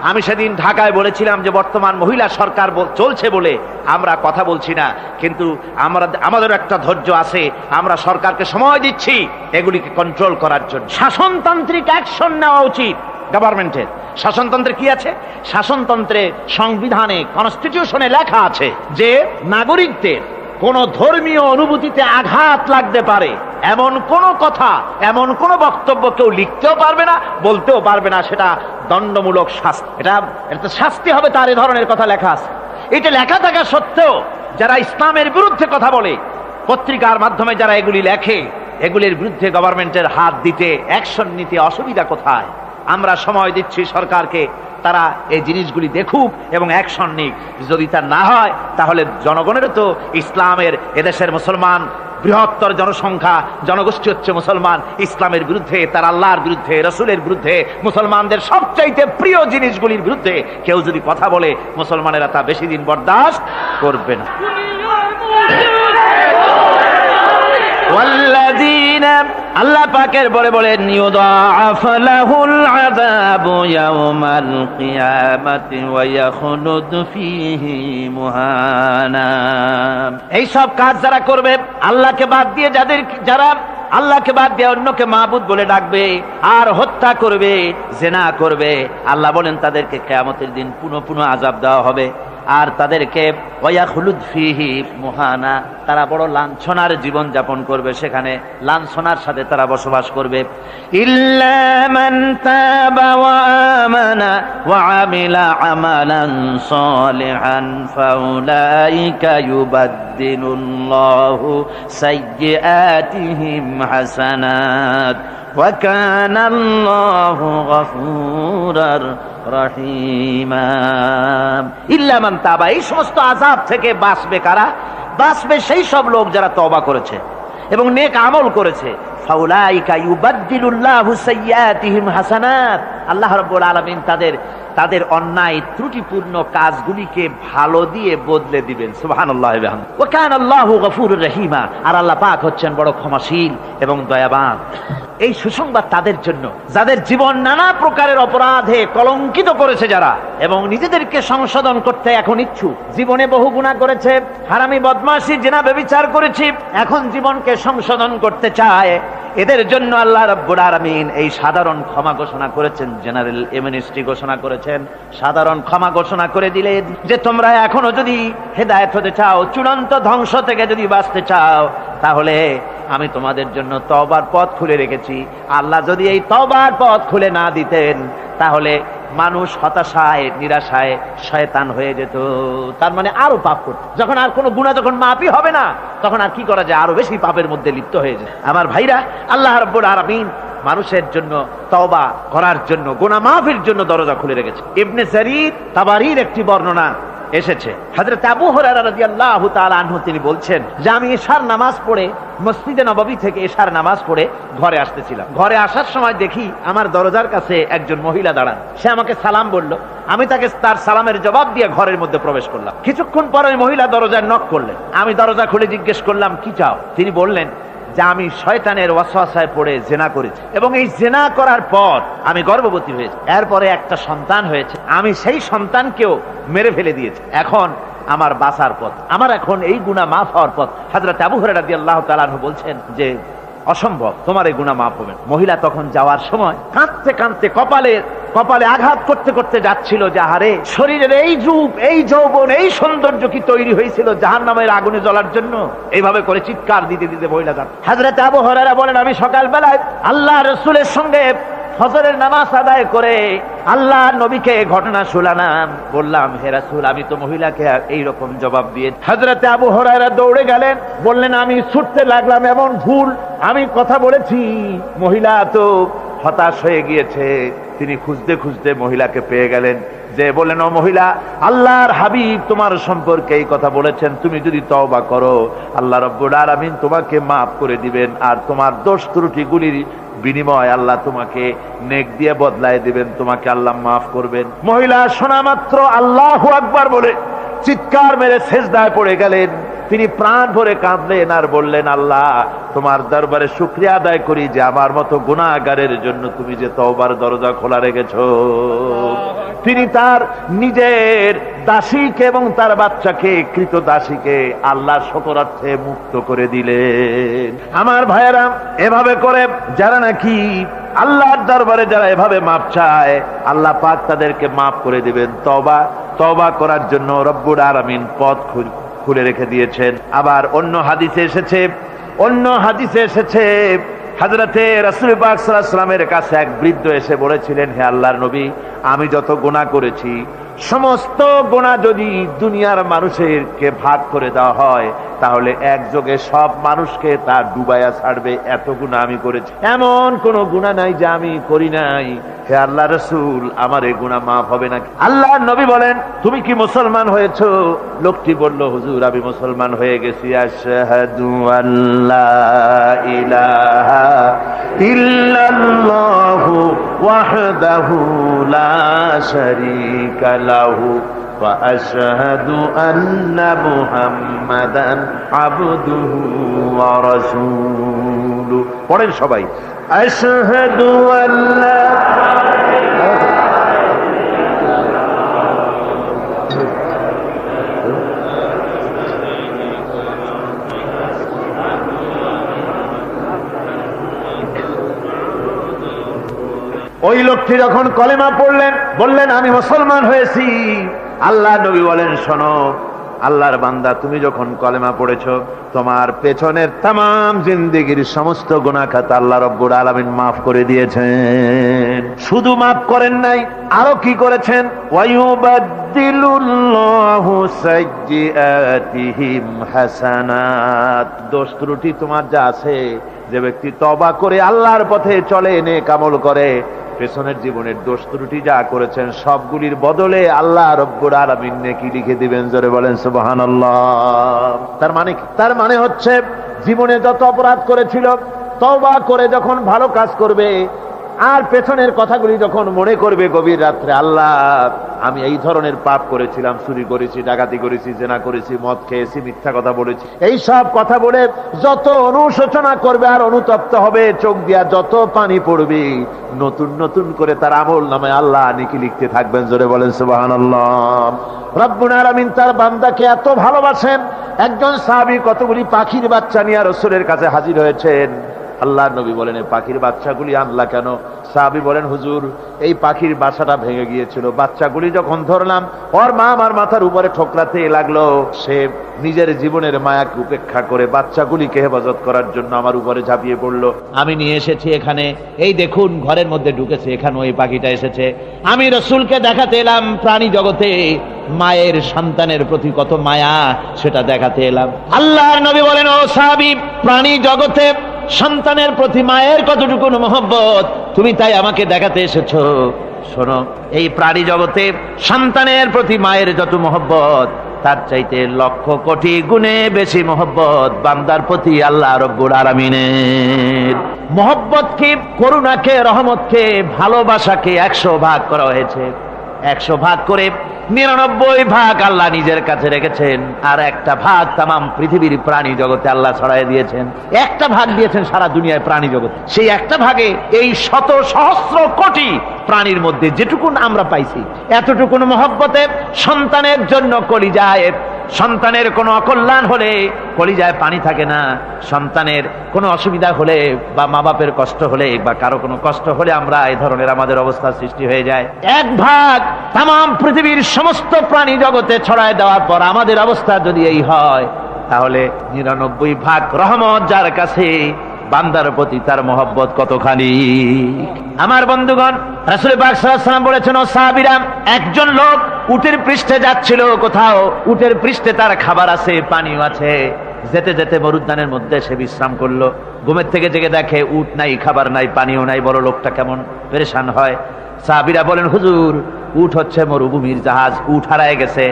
আমি সেদিন ঢাকায় বলেছিলাম যে বর্তমান মহিলা সরকার চলছে বলে আমরা কথা বলছি না, কিন্তু আমাদের একটা ধৈর্য আছে। আমরা সরকারকে সময় দিচ্ছি এগুলিকে কন্ট্রোল করার জন্য। শাসনতান্ত্রিক অ্যাকশন নেওয়া উচিত গভর্নমেন্টের। শাসনতন্ত্রে কি আছে? শাসনতন্ত্রে, সংবিধানে, কনস্টিটিউশনে লেখা আছে যে নাগরিকদের কোন ধর্মীয় অনুভূতিতে আঘাত লাগতে পারে এমন কোন কথা, এমন কোন বক্তব্য কেউ লিখতেও পারবে না, বলতেও পারবে না। সেটা দণ্ডমূলক শাস্তি, এটা শাস্তি হবে তার। এ ধরনের কথা লেখা আছে। এটা লেখা থাকা সত্ত্বেও যারা ইসলামের বিরুদ্ধে কথা বলে, পত্রিকার মাধ্যমে যারা এগুলি লেখে, এগুলির বিরুদ্ধে গভর্নমেন্টের হাত দিতে, অ্যাকশন নিতে অসুবিধা কোথায়? আমরা সময় দিচ্ছি সরকারকে, তারা এই জিনিসগুলি দেখুক এবং অ্যাকশন নিক। যদি তা না হয় তাহলে জনগণেরও তো ইসলামের, এদেশের মুসলমান বৃহত্তর জনসংখ্যা, জনগোষ্ঠী হচ্ছে মুসলমান, ইসলামের বিরুদ্ধে, তার আল্লাহর বিরুদ্ধে, রসুলের বিরুদ্ধে, মুসলমানদের সবচাইতে প্রিয় জিনিসগুলির বিরুদ্ধে কেউ যদি কথা বলে, মুসলমানেরা তা বেশি দিন বরদাস্ত করবে না। আল্লাহ পাকের বলে বলেন ইউদাআফ লাহুল আযাবু ইয়াওমাল কিয়ামাতি ওয়া ইয়াখলুদ ফীহি মুহানা। এই সব কাজ যারা করবে, আল্লাহকে বাদ দিয়ে, যারা আল্লাহকে বাদ দিয়ে অন্যকে মাবুদ বলে ডাকবে আর হত্যা করবে, জিনা করবে, আল্লাহ বলেন তাদেরকে কিয়ামতের দিন পুনঃ আযাব দেওয়া হবে। আর তাদেরকে ওয়ায়াখলুদ ফীহি মুহানা, তারা বড় লাঞ্ছনার জীবন যাপন করবে, সেখানে লাঞ্ছনার সাথে তারা বসবাস করবে। ইল্লা মান তাবা ওয়া আমানা ওয়া আমিলা আমালান সালিহান ফাউলাইকা ইউবাদদিলুল্লাহু সাইয়্যাতিহিম হাসানাত ওয়া কানা আল্লাহু গফুরার রহিমা। ইল্লা মান তাবা, এই সমস্ত আযাব থেকে বাঁচবে কারা? বাঁচবে সেই সব লোক যারা তওবা করেছে এবং নেক আমল করেছে। ফাউলাইকা ইউবাদদিলুল্লাহু সাইয়্যাতিহিম হাসানাত, আল্লাহ রাব্বুল আলামিন তাদের অন্যায় ত্রুটিপূর্ণ কাজগুলিকে ভালো দিয়ে বদলে দিবেন। সুবহানাল্লাহি ওয়া বিহামদিহি। ওয়া কানা আল্লাহু গফুরুর রহিমা, আর আল্লাহ পাক হচ্ছেন বড় ক্ষমাশীল এবং দয়াবান। এই সুসংবাদ তাদের জন্য যাদের জীবন নানা প্রকারের অপরাধে কলঙ্কিত করেছে যারা, এবং নিজেদেরকে সংশোধন করতে এখন ইচ্ছুক। জীবনে বহু গুনাহ করেছে, হারামি, বদমাশি, জিনা, ব্যভিচার করেছি, এখন জীবনকে সংশোধন করতে চায়। এদের জন্য আল্লাহ রাব্বুল আলামিন এই সাধারণ ক্ষমা ঘোষণা করেছেন, জেনারেল এমনেস্টি ঘোষণা করেছেন। সাধারণ ক্ষমা ঘোষণা করে দিলেন যে তোমরা এখনো যদি হেদায়েত হতে চাও, চূড়ান্ত ধ্বংস থেকে যদি বাঁচতে চাও, তাহলে আমি তোমাদের জন্য তওবার পথ খুলে রেখেছি। আল্লাহ যদি এই তওবার পথ খুলে না দিতেন, তাহলে মানুষ হতাশায় নিরাশায় শয়তান হয়ে যেত, তার মানে আরো পাপ করত। যখন আর কোনো গুনাহ যখন মাফই হবে না, তখন আর কি করা যায়, আরো বেশি পাপের মধ্যে লিপ্ত হয়ে যায়। আমার ভাইরা, আল্লাহ রাব্বুল আলামিন মানুষের জন্য তওবা করার জন্য, গুনাহ মাফের জন্য দরজা খুলে রেখেছে। ইবনে জারীর তাবারীর একটি বর্ণনা এসেছে, হযরত আবু হুরায়রা রাদিয়াল্লাহু তাআলা আনহু তিনি বলছেন যে আমি ইশার নামাজ পড়ে মসজিদে নববী থেকে ইশার নামাজ পড়ে ঘরে আসতেছিলাম। ঘরে আসার সময় দেখি আমার দরজার কাছে একজন মহিলা দাঁড়ান। সে আমাকে সালাম বলল, আমি তাকে তার সালামের জবাব দিয়ে ঘরের মধ্যে প্রবেশ করলাম। কিছুক্ষণ পরে ওই মহিলা দরজায় নক করলেন। আমি দরজা খুলে জিজ্ঞেস করলাম, কি চাও? তিনি বললেন যে আমি শয়তানের ওয়াসওয়াসায় পড়ে জেনা করেছি এবং এই জেনা করার পর আমি গর্ভবতী হয়েছি, এরপরে একটা সন্তান হয়েছে, আমি সেই সন্তানকেও মেরে ফেলে দিয়েছি। এখন আমার বাঁচার পথ, আমার এখন এই গুনাহ মাফ হওয়ার পথ। হযরত আবু হুরায়রা রাদিয়াল্লাহু তাআলা আনহু বলছেন যে অসম্ভব, তোমার এই গুনাহ মাফ হবে না। মহিলা তখন যাওয়ার সময় কাঁদতে কাঁদতে কপালে আঘাত করতে করতে যাচ্ছিল যে আহারে, শরীরের এই রূপ, এই যৌবন, এই সৌন্দর্য কি তৈরি হয়েছিল জাহান্নামের আগুনে জ্বলার জন্য? এইভাবে করে চিৎকার দিতে দিতে মহিলা যান। হযরত আবু হুরায়রা বলেন, আমি সকালবেলায় আল্লাহ রাসূলের সঙ্গে ফজরের নামাজ আদায় করে আল্লাহ নবীকে ঘটনা শোনালাম। বললাম, হে রাসূল, আমি তো মহিলাকে এইরকম জবাব দিয়ে। হযরত আবু হুরায়রা দৌড়ে গেলেন, বললেন, আমি ছুটতে লাগলাম, এমন ভুল আমি কথা বলেছি। মহিলা তো হতাশ হয়ে গিয়েছে। তিনি খুঁজতে খুঁজতে মহিলাকে পেয়ে গেলেন, যে বললেন, ও মহিলা, আল্লাহর হাবিব তোমার সম্পর্কে এই কথা বলেছেন, তুমি যদি তওবা করো আল্লাহ রাব্বুল আলামিন তোমাকে মাফ করে দিবেন, আর তোমার দোষ ত্রুটিগুলির বিনিময় আল্লাহ তোমাকে নেক দিয়ে বদলায় দিবেন, তোমাকে আল্লাহ মাফ করবেন। মহিলা শোনা মাত্র আল্লাহু আকবার বলে চিৎকার মেরে সিজদায় পড়ে গেলেন। তিনি প্রাণ ভরে কাঁদলেন আর বললেন, আল্লাহ তোমার দরবারে শুকরিয়া আদায় করি যে আমার মতো গুনাহগারের জন্য তুমি যে তওবার দরজা খোলা রেখেছো। তিনি তার নিজের দাসীকে এবং তার বাচ্চাকে, কৃত দাসীকে আল্লাহর শকরার্থে মুক্ত করে দিলেন। আমার ভাইয়েরা, এভাবে করে যারা নাকি আল্লাহর দরবারে যারা এভাবে মাপ চায়, আল্লাহ পাক তাদেরকে মাফ করে দিবেন। তওবা করার জন্য রব্বুল আলামিন পথ খুলে রেখে দিয়েছেন। আবার অন্য হাদিসে এসেছে হযরতে রাসূল পাক সাল্লাল্লাহু আলাইহি ওয়াসাল্লামের কাছে এক বৃদ্ধ এসে বলেছিলেন, হে আল্লাহর নবী, আমি যত গুনাহ করেছি সমস্ত গুনাহ যদি দুনিয়ার মানুষেরকে ভাগ করে দেওয়া হয়, তাহলে একযোগে সব মানুষকে তা ডুবাইয়া ছাড়বে, এত গুনাহ আমি করেছি। এমন কোন গুনাহ নাই যে আমি করি নাই। হে আল্লাহ রাসূল, আমার এই গুনাহ মাফ হবে নাকি? আল্লাহর নবী বলেন, তুমি কি মুসলমান হয়েছো? লোকটি বলল, হুজুর, আমি মুসলমান হয়ে গেছি। আশহাদু আল্লা ইলাহা ইল্লাল্লাহু ওয়াহদাহু লা শারীকা লাহু ওয়া আশহাদু আন্না মুহাম্মাদান আবদুহু ওয়া রাসূলুহু। পড়েন সবাই, আশহাদু আল্লা। ওই লোকটি যখন কলেমা পড়লেন, বললেন, আমি মুসলমান হয়েছি। আল্লাহ নবী বলেন, শোনো আল্লাহর বান্দা, তুমি যখন কলেমা পড়েছো, তোমার পেছনের তামাম জিন্দেগির সমস্ত গুনাহ খাতা আল্লাহ রাব্বুল আলামিন মাফ করে দিয়েছেন। শুধু মাফ করেন নাই, আরো কি করেছেন? ওয়ায়ুবাদদিলুল্লাহু সাইয়্যাতিহিম হাসানাত। দোষ ত্রুটি তোমার যা আছে, যে ব্যক্তি তওবা করে আল্লাহর পথে চলে, নেক আমল করে, পেছনের জীবনের দোষ ত্রুটি যা করেছেন সবগুলির বদলে আল্লাহ রব্বুল আলামিন নেকি লিখে দিবেন। জোরে বলেন সুবহানাল্লাহ। তার মানে হচ্ছে, জীবনে যত অপরাধ করেছিল, তওবা করে যখন ভালো কাজ করবে, আর পেছনের কথাগুলি যখন মনে করবে গভীর রাত্রে, আল্লাহ আমি এই ধরনের পাপ করেছিলাম, চুরি করেছি, ডাকাতি করেছি, জেনা করেছি, মদ খেয়েছি, মিথ্যা কথা বলেছি, এই সব কথা বলে যত অনুশোচনা করবে আর অনুতপ্ত হবে, চোখ দিয়া যত পানি পড়বে, নতুন নতুন করে তার আমল নামে আল্লাহ নেকি লিখতে থাকবেন। জোরে বলেন সুবহানাল্লাহ। রব্বুল আলামিন তার বান্দাকে এত ভালোবাসেন। একজন সাহাবী কতগুলি পাখির বাচ্চা নিয়ে রাসূলের কাছে হাজির হয়েছেন। আল্লাহর নবী বলেন, এই পাখির বাচ্চাগুলি আনলা কেন? সাহাবী বলেন, হুজুর এই পাখির বাসাটা ভেঙে গিয়েছিল, বাচ্চাগুলি যখন ধরলাম ওর মা আমার মাথার উপরে ঠোকরাতে লাগলো, সে নিজের জীবনের মায়াকে উপেক্ষা করে বাচ্চাগুলিকে হেফাজত করার জন্য আমার উপরে ঝাঁপিয়ে পড়লো। আমি নিয়ে এসেছি এখানে, এই দেখুন ঘরের মধ্যে ঢুকেছে, এখানেও এই পাখিটা এসেছে। আমি রাসূলকে দেখাতে এলাম প্রাণী জগতে মায়ের সন্তানের প্রতি কত মায়া, সেটা দেখাতে এলাম। আল্লাহর নবী বলেন, ও সাহাবী, প্রাণী জগতে সন্তানের প্রতি মায়ের কতটুকু মহব্বত তুমি তাই আমাকে দেখাতে এসেছো। শোনো, এই প্রাণী জগতে সন্তানের প্রতি মায়ের যত মহব্বত, তার চাইতে লক্ষ কোটি গুণে বেশি মহব্বত বান্দার প্রতি আল্লাহ রব্বুল আলামিনের। মহব্বতকে, করুণাকে, রহমতকে, ভালোবাসাকে 100 ভাগ করা হয়েছে। 100 ভাগ করে 99 ভাগ আল্লাহ নিজের কাছে রেখেছেন, আর একটা ভাগ তামাম পৃথিবীর প্রাণী জগতে আল্লাহ ছড়াই দিয়েছেন। একটা ভাগ দিয়েছেন সারা দুনিয়ায় প্রাণী জগতে। সেই একটা ভাগে এই শত সহস্র কোটি প্রাণীর মধ্যে যেটুকুন আমরা পাইছি, এতটুকুন মহব্বতে সন্তানের জন্য কলিজায়, সন্তানের কোনো অকল্যাণ হলে কলিজায় পানি থাকে না, সন্তানের কোনো অসুবিধা হলে বা মা বাপের কষ্ট হলে বা কারো কোনো কষ্ট হলে আমরা এই ধরনের আমাদের অবস্থা সৃষ্টি হয়ে যায়। এক ভাগ তামাম পৃথিবীর সমস্ত প্রাণী জগতে ছড়ায় দেওয়ার পর আমাদের অবস্থা যদি এই হয়, তাহলে 99 ভাগ রহমত যার কাছে, বান্দার প্রতি তার মহব্বত কতখানি। আমার বন্ধুগণ, রাসূল পাক সাল্লাল্লাহু আলাইহি ওয়াসাল্লাম বলেছেন, ও সাহাবীরা, একজন লোক উটের পৃষ্ঠে যাচ্ছিল কোথাও, উটের পৃষ্ঠে তার খাবার আছে, পানিও আছে, যেতে যেতে মরুদ্যানের মধ্যে সে বিশ্রাম করলো। ঘুমের থেকে জেগে দেখে উট নাই, খাবার নাই, পানিও নাই। বড় লোকটা কেমন পেরেশান হয়। সাহাবীরা বলেন, হুজুর, উট হচ্ছে মরুভূমির জাহাজ, উট হারায় গেছে,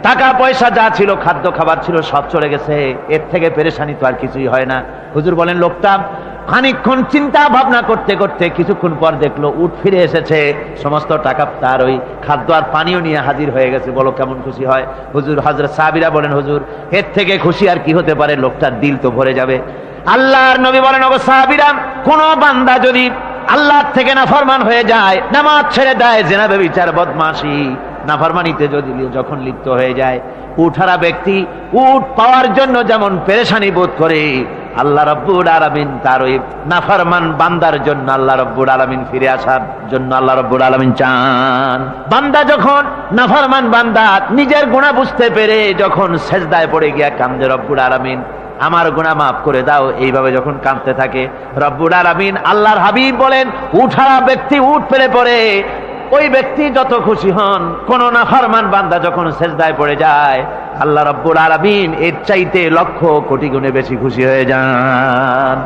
টাকা পয়সা যা ছিল, খাদ্য খাবার ছিল, সব চলে গেছে, এর থেকে পেরেশানি তো আর কিছুই হয় না। হুজুর বলেন, লোকটা খানিকক্ষণ চিন্তা ভাবনা করতে করতে কিছুক্ষণ পর দেখলো উট ফিরে এসেছে, সমস্ত টাকা তার ওই খাদ্য আর পানিও নিয়ে হাজির হয়ে গেছে। বলো কেমন খুশি হয়। হুজুর, হযরত সাহাবীরা বলেন, হুজুর, এর থেকে খুশি আর কি হতে পারে, লোকটার দিল তো ভরে যাবে। আল্লাহর নবী বলেন, ওগো সাহাবীরা, কোন বান্দা যদি আল্লাহর থেকে নাফরমান হয়ে যায়, নামাজ ছেড়ে দেয়, জিনা ব্যভিচার বদমাশি নাফরমানিতে যদি যখন লিপ্ত হয়ে যায়, উঠারা ব্যক্তি উট পাওয়ার জন্য যেমন পেরেশানি বোধ করে, আল্লাহ রাব্বুল আলামিন তার ওই নাফরমান বান্দার জন্য, আল্লাহ রাব্বুল আলামিন ফিরে আসার জন্য আল্লাহ রাব্বুল আলামিন চান। বান্দা যখন, নাফরমান বান্দা নিজের গুনাহ বুঝতে পেরে যখন সেজদায় পড়ে গিয়া কান্দে, রব্বুল আলামিন আমার গুনাহ মাফ করে দাও, এইভাবে যখন কাঁদতে থাকে, রব্বুল আলামিন, আল্লাহর হাবিব বলেন, উঠারা ব্যক্তি উঠ ফেলে পড়ে, ওই ব্যক্তি যত খুশি হন। কোন নাফরমান বান্দা যখন সেজদায় পড়ে যায়, আল্লাহ রাব্বুল আলামিন এর চাইতে লক্ষ কোটি গুণে বেশি খুশি হয়ে যান।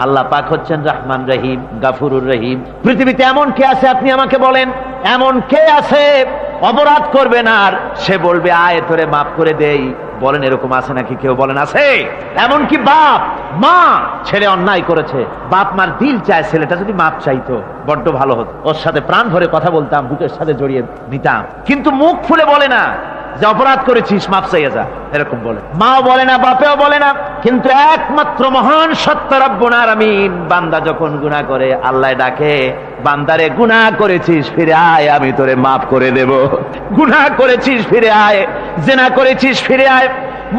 আল্লাহ পাক হচ্ছেন রহমান রহিম, গাফুরুর রহিম। পৃথিবীতে এমন কে আছে আপনি আমাকে বলেন, এমন কে আছে অপরাধ করবে না আর সে বলবে আয় তোরে মাফ করে দেই? বলেন, এরকম আছে নাকি? কেউ বলেন আছে? এমনকি বাপ মা, ছেলে অন্যায় করেছে, বাপ মার দিল চায় ছেলেটা যদি মাপ চাইতো, বড্ড ভালো হতো, ওর সাথে প্রাণ ভরে কথা বলতাম, বুকের সাথে জড়িয়ে নিতাম, কিন্তু মুখ খুলে বলে না যে অপরাধ করেছিস, মাপ চাইয়া যা, এরকম বলে। মাও বলে না, বাপেও বলে না, কিন্তু একমাত্র মহান সত্য রব্বুল আলামিন, বান্দা যখন গুনাহ করে আল্লাহ ডাকে, বান্দারে গুনাহ করেছিস ফিরে আয়, আমি তোরে মাফ করে দেব। গুনাহ করেছিস ফিরে আয়, জিনা করেছিস ফিরে আয়,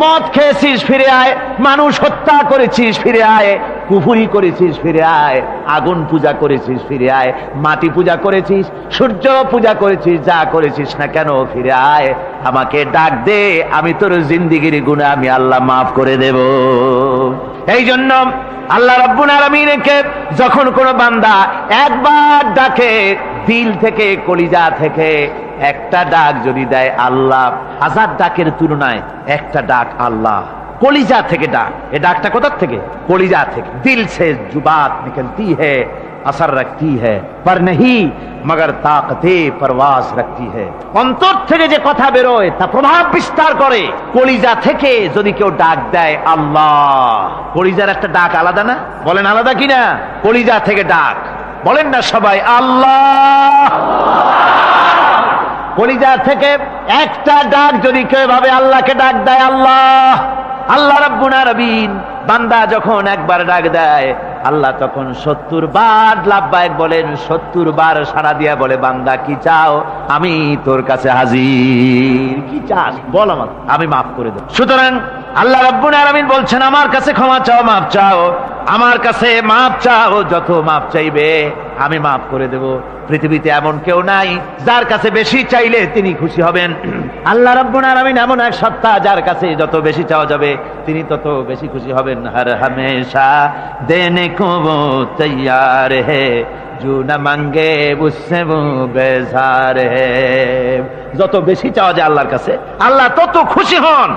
মদ খেয়েছিস ফিরে আয়, মানুষ হত্যা করেছিস ফিরে আয়, কুফরি করেছিস ফিরে আয়, আগুন পূজা করেছিস ফিরে আয়, মাটি পূজা করেছিস, সূর্য পূজা করেছিস, যা করেছিস না কেন ফিরে আয়, আমাকে ডাক দে, আমি তোর জিন্দেগির গুনাহ আমি আল্লাহ মাফ করে দেব। এই জন্য আল্লাহ রাব্বুল আলামিনকে যখন কোন বান্দা একবার ডাকে, দিল থেকে, কলিজা থেকে একটা ডাক যদি দেয়, আল্লাহ 1000 ডাকের তুলনায় একটা ডাক আল্লাহ কলিজা থেকে ডাক। এই ডাকটা কোথা থেকে? কলিজা থেকে। দিল সে जो बात निकलती है असर रखती है पर नहीं मगर ताकते परवास रखती है। অন্তর থেকে যে কথা বেরোয় তা প্রভাব বিস্তার করে। কলিজা থেকে যদি কেউ ডাক দেয় আল্লাহ, কলিজার একটা ডাক আলাদা না? বলেন আলাদা কিনা? কলিজা থেকে ডাক, বলেন না সবাই আল্লাহ। কলিজা থেকে একটা ডাক যদি কেউ ভাবে আল্লাহকে ডাক দেয় আল্লাহ, আল্লাহ রাব্বুল আলামিন, বান্দা যখন একবার ডাক দেয়, আল্লাহ তখন 70 বার লাব্বাইক বলেন, 70 বার সাড়া দিয়া বলে, বান্দা কি চাও, আমি তোর কাছে হাজির। কি চাস বল, আমার আমি মাফ করে দেব। সুতরাং আল্লাহ রাব্বুল আলামিন বলছেন, আমার কাছে ক্ষমা চাও, মাফ চাও, আমার কাছে মাপ চাও, যত মাপ চাইবে আমি মাফ করে দেব। পৃথিবীতে এমন কেউ নাই যার কাছে বেশি চাইলে তিনি খুশি হবেন। আল্লাহ রাব্বুল আলামিন এমন এক সত্তা যার কাছে যত বেশি চাওয়া যাবে তিনি তত বেশি খুশি হবেন। হর হামেশা দেনে কো वो तैयार है जो न मांगे उससे वो बेजार है। যত বেশি চাওয়া যায় আল্লাহর কাছে আল্লাহ তত খুশি হন,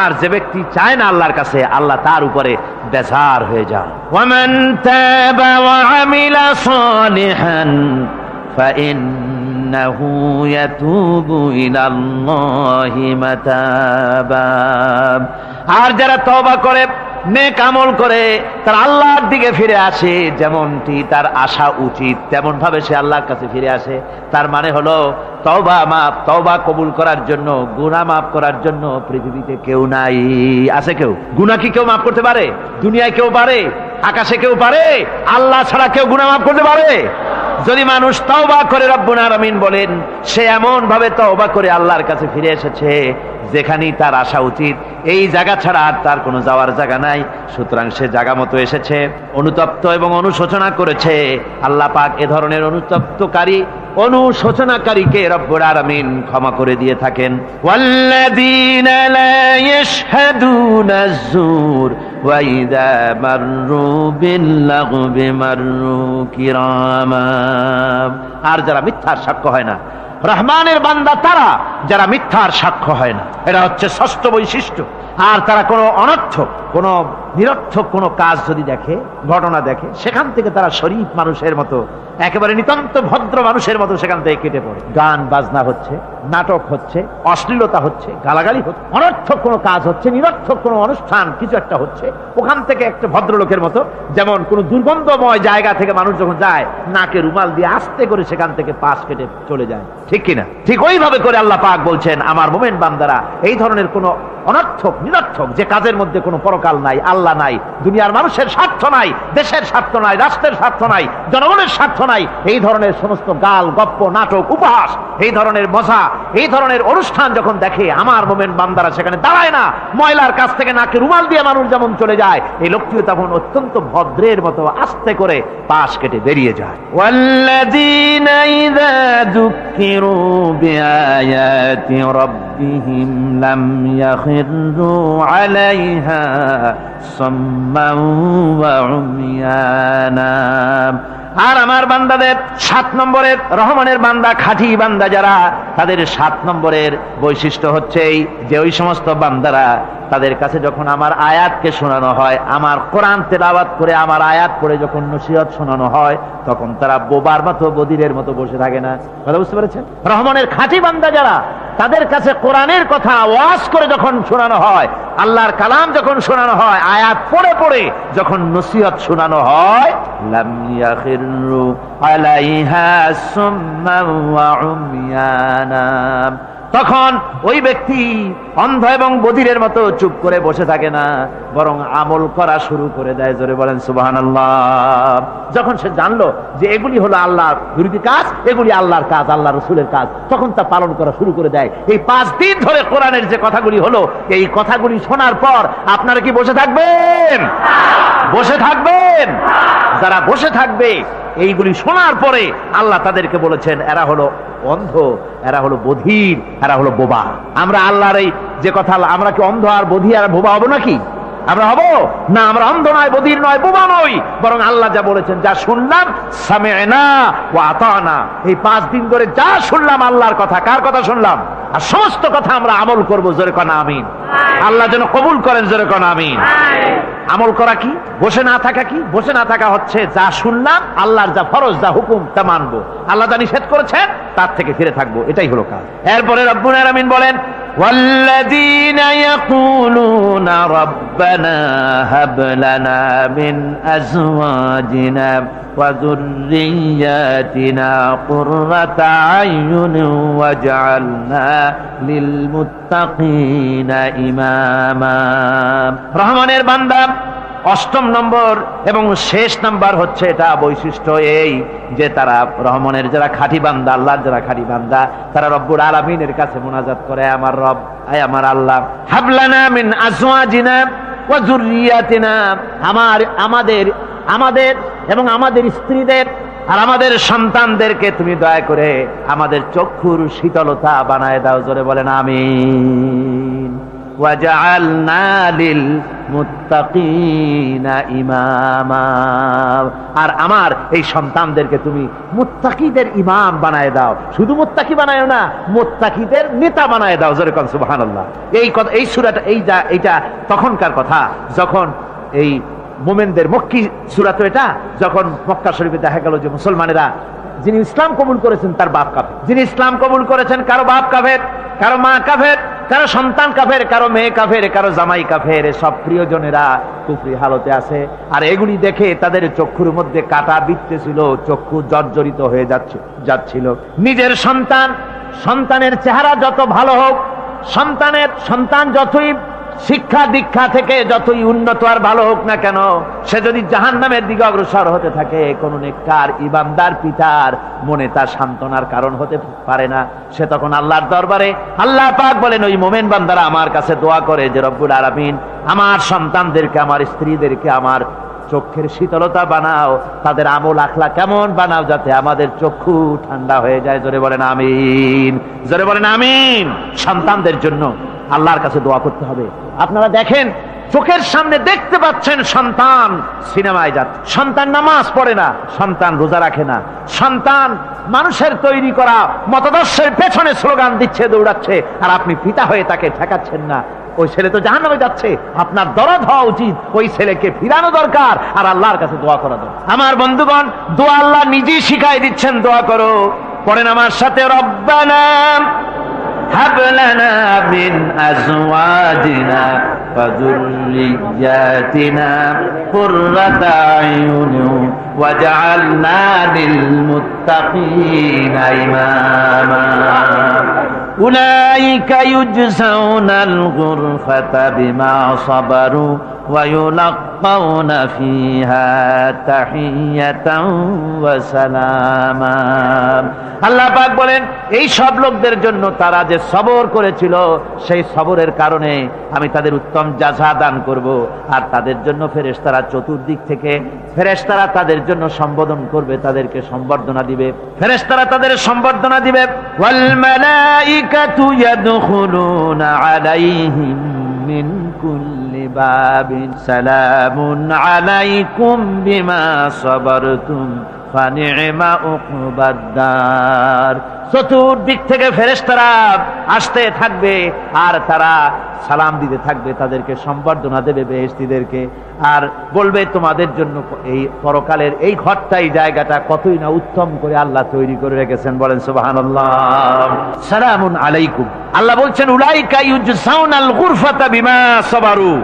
আর যে ব্যক্তি চায় না আল্লাহর কাছে আল্লাহ তার উপরে বেজার হয়ে যান। ওয়ামান তাবা ওয়া আমিলা সালিহান ফাইন্নাহু ইয়াতুবু ইলাল্লাহি মাতাবা। আর যারা তওবা করে নেক আমল করে তার আল্লাহর দিকে ফিরে আসে, যেমনটি তার আশা উচিত তেমন ভাবে সে আল্লাহর কাছে ফিরে আসে, তার মানে হলো তওবা মাফ, তওবা কবুল করার জন্য, গুনাহ মাফ করার জন্য পৃথিবীতে কেউ নাই। আছে কেউ? গুনাহ কি কেউ মাফ করতে পারে? দুনিয়ায় কেউ পারে? আকাশে কেউ পারে? আল্লাহ ছাড়া কেউ গুনাহ মাফ করতে পারে? যদি মানুষ তওবা করে, রব্বুল আলামিন বলেন সে এমন ভাবে তওবা করে আল্লাহর কাছে ফিরে এসেছে যেখানেই তার আসা উচিত, এই জায়গা ছাড়া আর তার কোনো যাওয়ার জায়গা নাই। সুতরাং সে জায়গা মতো এসেছে, অনুতপ্ত এবং অনুশোচনা করেছে। আল্লাহ পাক এ ধরনের অনুতপ্তকারী, অনুশোচনাকারীকে রব্বুল আলামিন ক্ষমা করে দিয়ে থাকেন। ওয়াল্লাযীনা লা ইয়াশহাদুনা আয-যুর ওয়া ইযা মাররু বিল-লাগবি মাররু কিরামা। আর যারা মিথ্যার সাক্ষ্য হয় না, রহমানের বান্দা তারা যারা মিথ্যার সাক্ষ্য হয় না, এটা হচ্ছে ষষ্ঠ বৈশিষ্ট্য। আর তারা কোনো অনর্থক, কোনো নিরর্থক কোনো কাজ যদি দেখে, ঘটনা দেখে, সেখান থেকে তারা শরীফ মানুষের মতো, একেবারে নিতান্ত ভদ্র মানুষের মতো সেখান থেকে কেটে পড়ে। গান বাজনা হচ্ছে, নাটক হচ্ছে, অশ্লীলতা হচ্ছে, গালাগালি হচ্ছে, অনর্থক কোনো কাজ হচ্ছে, নিরর্থক কোনো অনুষ্ঠান কিছু একটা হচ্ছে, ওখান থেকে একটা ভদ্রলোকের মতো, যেমন কোনো দুর্গন্ধময় জায়গা থেকে মানুষ যখন যায় নাকে রুমাল দিয়ে আস্তে করে সেখান থেকে পাশ কেটে চলে যায়, ঠিক কিনা? ঠিক ওইভাবে করে আল্লাহ পাক বলছেন আমার মুমিন বান্দারা এই ধরনের কোনো অনর্থক, নিরর্থক যে কাজের মধ্যে কোনো পরকাল নাই, আল্লাহ নাই, দুনিয়ার মানুষের স্বার্থ নাই, দেশের স্বার্থ নাই, রাষ্ট্রের স্বার্থ নাই, জনগণের স্বার্থ নাই, এই ধরনের সমস্ত গাল গপ্প, নাটক, উপহাস, এই ধরনের মজা, এই ধরনের অনুষ্ঠান যখন দেখে আমার মুমিন বান্দারা সেখানে দাঁড়ায় না। ময়লার কাছ থেকে নাকে রুমাল দিয়ে মানুষ যেমন চলে যায়, এই লোকটিও তখন অত্যন্ত ভদ্রের মতো আস্তে করে পাশ কেটে বেরিয়ে যায়। ওয়াল্লাযীনা ইযা যুক্কিরু বিআয়াতি রাব্বিহিম লাম ইয়াখিরু আলাইহা সাম্মান ওয়া উমিয়ানা। আর আমার বান্দাদের 7 নম্বরের, রহমানের বান্দা, খাঁটি বান্দা যারা, তাদের 7 নম্বরের বৈশিষ্ট্য হচ্ছে এই যে ওই সমস্ত বান্দারা তাদের কাছে যখন আমার আয়াতকে শোনানো হয়, আমার কোরআন তেলাওয়াত করে আমার আয়াত পড়ে যখন নসিহত শোনানো হয়, তখন তারা বোবার মতো, বদিরের মতো বসে থাকে না। কথা বুঝতে পেরেছেন? রহমানের খাঁটি বান্দা যারা, তাদের কাছে কোরআনের কথা ওয়াজ করে যখন শোনানো হয়, আল্লাহর কালাম যখন শোনানো হয়, আয়াত পড়ে পড়ে যখন নসিহত শোনানো হয়, লাম ইয়াখিরু আলাইহা সুম্মান ওয়া উমিয়ানা, তখন ওই ব্যক্তি অন্ধ এবং বধিরের মতো চুপ করে বসে থাকে না, বরং আমল করা শুরু করে দেয়। জোরে বলেন সুবহানাল্লাহ। যখন সে জানলো যে এগুলি হলো আল্লাহর বিরোধী কাজ, এগুলি আল্লাহর কাজ, আল্লাহ রসুলের কাজ, তখন তা পালন করা শুরু করে দেয়। এই 5 দিন ধরে কোরআনের যে কথাগুলি হলো, এই কথাগুলি শোনার পর আপনারা কি বসে থাকবেন? বসে থাকবেন? যারা বসে থাকবে এইগুলি শোনার পরে আল্লাহ তাদেরকে বলেছেন এরা হলো অন্ধ, এরা হলো বধির, এরা হলো বোবা। আমরা আল্লাহর এই যে কথা, আমরা কি অন্ধ আর বধির আর বোবা হবো নাকি? আমরা হব না। আমরা অন্ধ নয়, বধির নয়, বোবা নই, বরং আল্লাহ যা বলেছেন, যা শুনলাম সামি'না ওয়া আতা'না, এই 5 দিন ধরে যা শুনলাম আল্লাহর কথা, কার কথা শুনলাম? আর সমস্ত কথা আমরা আমল করবো। জোরে কোন আমিন। আল্লাহ যেন কবুল করেন। জোরে কোন আমিন। আমল করা কি? বসে না থাকা কি? বসে না থাকা হচ্ছে যা শুনলাম, আল্লাহর যা ফরজ, যা হুকুম, তা মানবো। আল্লাহ যা নিষেধ করেছেন তার থেকে ফিরে থাকবো, এটাই হলো কাজ। এরপরে রব্বুল আলামিন বলেন والذين يقولون ربنا هب لنا من أزواجنا وذرياتنا قرة أعين واجعلنا للمتقين إماما। রহমানের বান্দা 8ম নম্বর এবং শেষ নাম্বার হচ্ছে এটা বৈশিষ্ট্য এই যে তারা রহমানের যারা খাঁটি বান্দা, আল্লাহর যারা খাঁটি বান্দা, তারা রব্বুল আলামিনের কাছে মুনাজাত করে, আমার রব, আয় আমার আল্লাহ, হাবলানা মিন আজওয়াজিনা, ওয়া যুররিয়াতিনা, আমাদের এবং আমাদের স্ত্রীদের আর আমাদের সন্তানদেরকে তুমি দয়া করে আমাদের চক্ষুর শীতলতা বানায় দাও। জোরে বলেন আমিন। ওয়াজআলনা লিল মুত্তাকিনা ইমামা, আর আমার এই সন্তানদেরকে তুমি মুত্তাকিদের ইমাম বানায় দাও। শুধু মুত্তাকি বানায়ও না, মুত্তাকিদের নেতা বানায় দাও। জোরে কোন সুবহানাল্লাহ। এই সূরাটা এইটা তখনকার কথা যখন এই মুমিনদের মক্কি সূরা তো এটা, যখন মক্কা শরীফে দেখা গেল যে মুসলমানেরা, যিনি ইসলাম কবুল করেছেন তার বাপ কাফের, যিনি ইসলাম কবুল করেছেন কারো বাপ কাফের, কারো মা কাফের, কারো সন্তান কাফের, কারো মেয়ে কাফের, কারো জামাই কাফের, সব প্রিয়জনেরা কুফরি হালতে আছে। আর এগুলি দেখে তাদের চক্ষুর মধ্যে কাটা বিঁধতেছিল, চক্ষু জর্জরিত হয়ে যাচ্ছিল। নিজের সন্তানের চেহারা যত ভালো হোক, সন্তান যতই শিক্ষা দীক্ষা থেকে যতই উন্নত আর ভালো হোক না কেন, সে যদি জাহান্নামের দিকে অগ্রসর হতে থাকে, কোন নেককার ইমানদার পিতার মনে তার সান্ত্বনার কারণ হতে পারে না। সে তখন আল্লাহর দরবারে, আল্লাহ পাক বলেন ওই মুমিন বান্দারা আমার কাছে দোয়া করে যে রব্বুল আলামিন আমার সন্তানদেরকে, আমার স্ত্রীদেরকে আমার চোখের শীতলতা বানাও, তাদের আমল আখলা কেমন বানাও, যাতে আমাদের চক্ষু ঠান্ডা হয়ে যায়। জোরে বলেন আমিন, জোরে বলেন আমিন। সন্তানদের জন্য আল্লাহর কাছে দোয়া করতে হবে। আপনারা দেখেন, চোখের সামনে দেখতে পাচ্ছেন সন্তান সিনেমায় যাচ্ছে, সন্তান নামাজ পড়ে না, সন্তান রোজা রাখে না, সন্তান মানুষের তৈরি করা মতাদর্শের পেছনে স্লোগান দিচ্ছে, দৌড়াচ্ছে, আর আপনি পিতা হয়ে তাকে ঠেকাচ্ছেন না। ওই ছেলে তো জাহান্নামে যাচ্ছে, আপনার দরদ হওয়া উচিত, ওই ছেলেকে ফিরানো দরকার আর আল্লাহর কাছে দোয়া করা দরকার। আমার বন্ধুগণ, দোয়া আল্লাহ নিজেই শিখাই দিচ্ছেন, দোয়া করো। পড়েন আমার সাথে, রব্বানা হাব লানা মিন আজওয়াজিনা ওয়া যুররিয়াতিনা কুররাতা আয়ুন ওয়াজআলনা লিল মুত্তাকিনা ইমামা। উলাইকা ইউজসাউনাল গুরফাতা বিমা সাবারু ওয়া ইউলাক্কাউনা ফিহা তাহিয়াতাও ওয়া সালামা। আল্লাহ পাক বলেন এই সব লোকদের জন্য, তারা যে সবর করেছিল, সেই সবরের কারণে আমি তাদের উত্তম জাযা দান করব। আর তাদের জন্য ফেরেশতারা চতুর্দিক থেকে, ফেরেশতারা তাদের জন্য সম্বোধন করবে, তাদেরকে সম্বর্ধনা দিবে, ফেরেশতারা তাদের সম্বর্ধনা দিবে। ওয়াল মালাইকাতু ইয়াদখুলুনা আলাইহিম মিন কুল্লি বাবিন সালামুন আলাইকুম বিমা সাবারতুম ফানি'মা উকবাদ-দার। চতুর্দিক থেকে ফেরেশতারা আসতে থাকবে আর তারা সালাম দিতে থাকবে, তাদেরকে সম্বর্ধনা দেবে বেহেশতীদেরকে, আর বলবে তোমাদের জন্য এই পরকালের এই ঘরটাই, জায়গাটা কতই না উত্তম করে আল্লাহ তৈরি করে রেখেছেন। বলেন সুবহানাল্লাহ। সালামুন আলাইকুম। আল্লাহ বলছেন উলাইকা ইউজসাউনাল গুরফাতা বিমা সাবারু,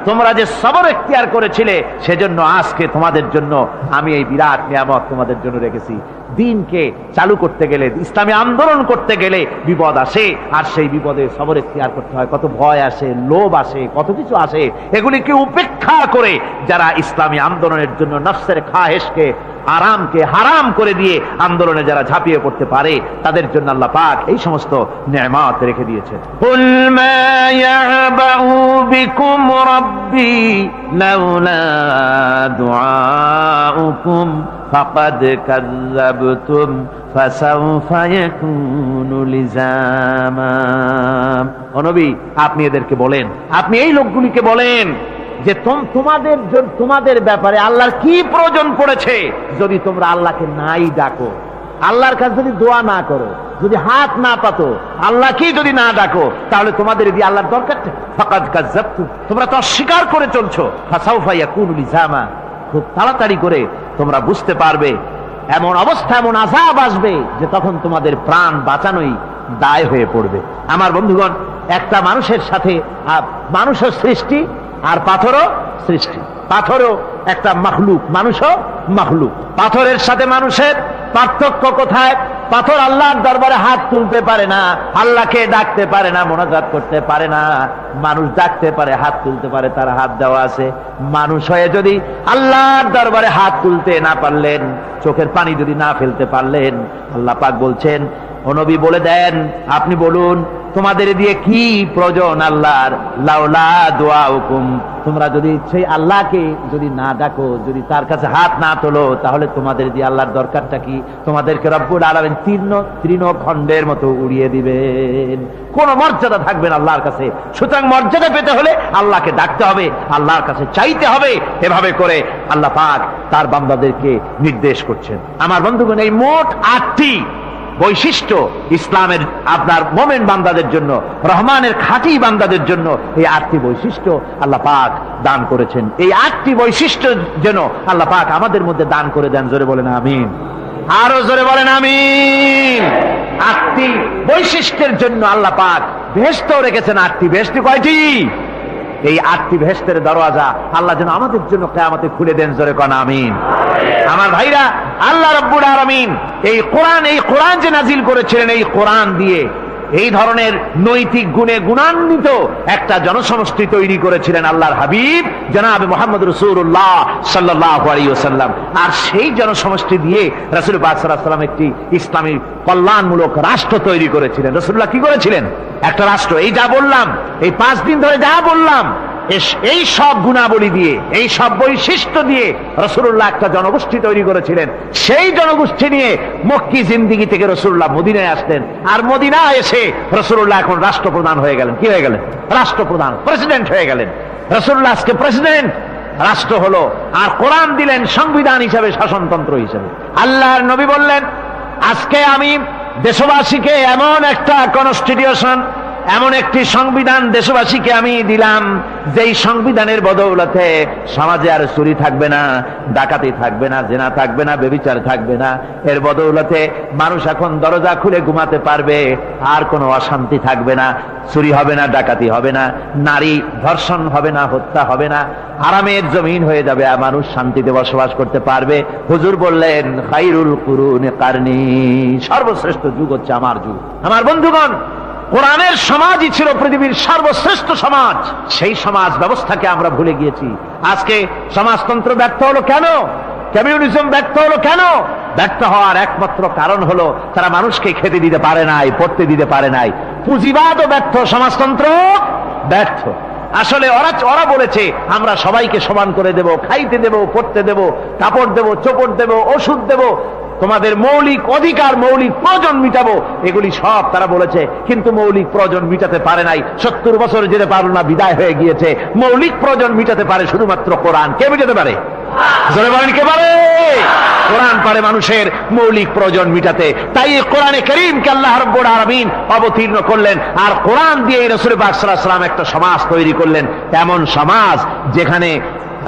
তোমরা যে সবর এখতিয়ার করেছিলে সেজন্য আজকে তোমাদের জন্য আমি এই বিরাট নিয়ামত তোমাদের জন্য রেখেছি। দিনকে চালু করতে গেলে, ইসলামী আন্দোলন করতে গেলে বিপদ আসে, আর সেই বিপদে সবর এখতিয়ার করতে হয়। কত ভয় আসে, লোভ আসে, কত কিছু আসে। এগুলিকে উপেক্ষা করে যারা ইসলামী আন্দোলনের জন্য নফসের খাহেশকে, আরামকে হারাম করে দিয়ে আন্দোলনে যারা ঝাঁপিয়ে পড়তে পারে, তাদের জন্য আল্লাহ পাক এই সমস্ত নেয়ামত রেখে দিয়েছেন। কুল মা ইয়াবাউ বিকুম রাব্বি লাউলা দুআউকুম ফাকাদ কাযযাবতুম ফাসাউফা ইয়াকুনু লিজামা। ও নবী, আপনি এদেরকে বলেন, আপনি এই লোকগুলিকে বলেন যে তোমাদের ব্যাপারে আল্লাহর কি প্রয়োজন পড়েছে যদি তোমরা আল্লাহকে নাই ডাকো, আল্লাহর কাছে যদি দোয়া না করো, যদি হাত না পাতো, আল্লাহকে যদি না ডাকো, তাহলে তোমাদের দিয়ে আল্লাহর দরকার। ফাকাদ কাযযাবতুম, তোমরা তো অস্বীকার করে চলছো। ফাসাউফা ইয়াকুনু লিজামা, খুব তাড়াতাড়ি করে তোমরা বুঝতে পারবে, এমন অবস্থা, এমন আযাব আসবে যে তখন তোমাদের প্রাণ বাঁচানোই দায় হয়ে পড়বে। আমার বন্ধুগণ, একটা মানুষের সাথে মানুষের সৃষ্টি আর পাথরও সৃষ্টি, পাথরও একটা মাখলুক, মানুষও মাখলুক। পাথরের সাথে মানুষের পার্থক্য কোথায়? পাথর আল্লাহর দরবারে হাত তুলতে পারে না, আল্লাহকে ডাকতে পারে না, মোনাজাত করতে পারে না। মানুষ ডাকতে পারে, হাত তুলতে পারে, তার হাত দেওয়া আছে। মানুষ হয়ে যদি আল্লাহর দরবারে হাত তুলতে না পারলেন, চোখের পানি যদি না ফেলতে পারলেন, আল্লাহ পাক বলছেন, ও নবী বলে দেন, আপনি বলুন তোমাদের দিয়ে কি প্রয়োজন আল্লাহর? লাউলা দুআউকুম, তোমরা যদি সেই আল্লাহকে যদি না ডাকো, যদি তার কাছে হাত না তোলো, তাহলে তোমাদের দিয়ে আল্লাহর দরকারটা কি? তোমাদেরকে রব্বুল আলামিন তৃণখণ্ডের মতো উড়িয়ে দিবেন, কোন মর্যাদা থাকবে না আল্লাহর কাছে। সুতরাং মর্যাদা পেতে হলে আল্লাহকে ডাকতে হবে, আল্লাহর কাছে চাইতে হবে। এভাবে করে আল্লাহ পাক তার বান্দাদেরকে নির্দেশ করছেন। আমার বন্ধুগণ, এই মোট 8টি বৈশিষ্ট্য ইসলামের আপনার মোমেন বান্দাদের জন্য, রহমানের খাঁটি বান্দাদের জন্য এই 8টি বৈশিষ্ট্য আল্লাহ পাক দান করেছেন। এই 8টি বৈশিষ্ট্য যেন আল্লাহ পাক আমাদের মধ্যে দান করে দেন। জোরে বলেন আমিন, আরো জোরে বলেন আমিন। 8টি বৈশিষ্ট্যের জন্য আল্লাহ পাক বেহেশতও রেখেছেন 8টি। বেহেশত কয়টি? এই 8টি বেহেশতের দরওয়াজা আল্লাহ যেন আমাদের জন্য কিয়ামতে খুলে দেন। জোরে কোন আমিন। আমার ভাইরা, আল্লাহ রাব্বুল আলামিন এই কোরআন যে নাজিল করেছিলেন, এই কোরআন দিয়ে এই ধরনের নৈতিক গুণে গুণান্বিত একটা জনসমষ্টি তৈরি করেছিলেন আল্লাহর হাবিব জনাব মুহাম্মদ রাসূলুল্লাহ সাল্লাল্লাহু আলাইহি ওয়াসাল্লাম। আর সেই জনসমষ্টি দিয়ে রাসূল পাক সাল্লাল্লাহু আলাইহি ওয়াসাল্লাম একটি ইসলামী কল্যাণমূলক রাষ্ট্র তৈরি করেছিলেন। রাসূলুল্লাহ কি করেছিলেন? একটা রাষ্ট্র। এই যা বললাম, এই 5 দিন ধরে যা বললাম, এই সব গুণাবলী দিয়ে, এই সব বৈশিষ্ট্য দিয়ে রাসূলুল্লাহ একটা জনগোষ্ঠী তৈরি করেছিলেন। সেই জনগোষ্ঠী নিয়ে মক্কি জিন্দেগি থেকে রাসূলুল্লাহ মদিনায় আসলেন। আর মদিনায় এসে রাসূলুল্লাহ এখন রাষ্ট্রপ্রধান হয়ে গেলেন। কি হয়ে গেলেন? রাষ্ট্রপ্রধান, প্রেসিডেন্ট হয়ে গেলেন। রাসূলুল্লাহ আজকে প্রেসিডেন্ট, রাষ্ট্র হলো। আর কোরআন দিলেন সংবিধান হিসাবে, শাসনতন্ত্র হিসাবে। আল্লাহর নবী বললেন, আজকে আমি দেশবাসীকে এমন একটা কনস্টিটিউশন, এমন একটি সংবিধান দেশবাসীকে আমি দিলাম, যেই সংবিধানের বদৌলতে সমাজে আর চুরি থাকবে না, ডাকাতি থাকবে না, জেনা থাকবে না, ব্যভিচার থাকবে না। এর বদৌলতে মানুষ এখন দরজা খুলে ঘুমাতে পারবে, আর কোনো অশান্তি থাকবে না, চুরি হবে না, ডাকাতি হবে না, নারী ধর্ষণ হবে না, হত্যা হবে না, আরামের জমিন হয়ে যাবে, আর মানুষ শান্তিতে বসবাস করতে পারবে। হুজুর বললেন, খায়রুল কুরুনি কারনি, সর্বশ্রেষ্ঠ যুগ হচ্ছে আমার যুগ। আমার বন্ধুগণ, কোরআনের সমাজই ছিল পৃথিবীর সর্বশ্রেষ্ঠ সমাজ। সেই সমাজ ব্যবস্থাকে আমরা ভুলে গিয়েছি। আজকে সমাজতন্ত্র ব্যর্থ হলো কেন? কমিউনিজম ব্যর্থ হলো কেন? ব্যর্থ হওয়ার একমাত্র কারণ হলো তারা মানুষকে খেতে দিতে পারে নাই, পড়তে দিতে পারে নাই। পুঁজিবাদও ব্যর্থ, সমাজতন্ত্র ব্যর্থ। আসলে ওরা বলেছে আমরা সবাইকে সমান করে দেব, খাইতে দেব, পড়তে দেব, কাপড় দেব, চোপড় দেব, ওষুধ দেব, তোমাদের মৌলিক অধিকার, মৌলিক প্রয়োজন মিটাবো, এগুলি সব তারা বলেছে। কিন্তু মৌলিক প্রয়োজন মিটাতে পারে নাই। 70 বছর যেতে পারল না, বিদায় হয়ে গিয়েছে। মৌলিক প্রয়োজন মিটাতে পারে শুধুমাত্র কোরআন। কে মিটাতে পারে? জোরে বলেন, কে পারে? কোরআন পারে মানুষের মৌলিক প্রয়োজন মিটাতে। তাই এই কোরআনে কারীমকে আল্লাহ রাব্বুল আলামিন অবতীর্ণ করলেন। আর কোরআন দিয়ে রাসূল পাক সাল্লাল্লাহু আলাইহি ওয়াসাল্লাম একটা সমাজ তৈরি করলেন, এমন সমাজ যেখানে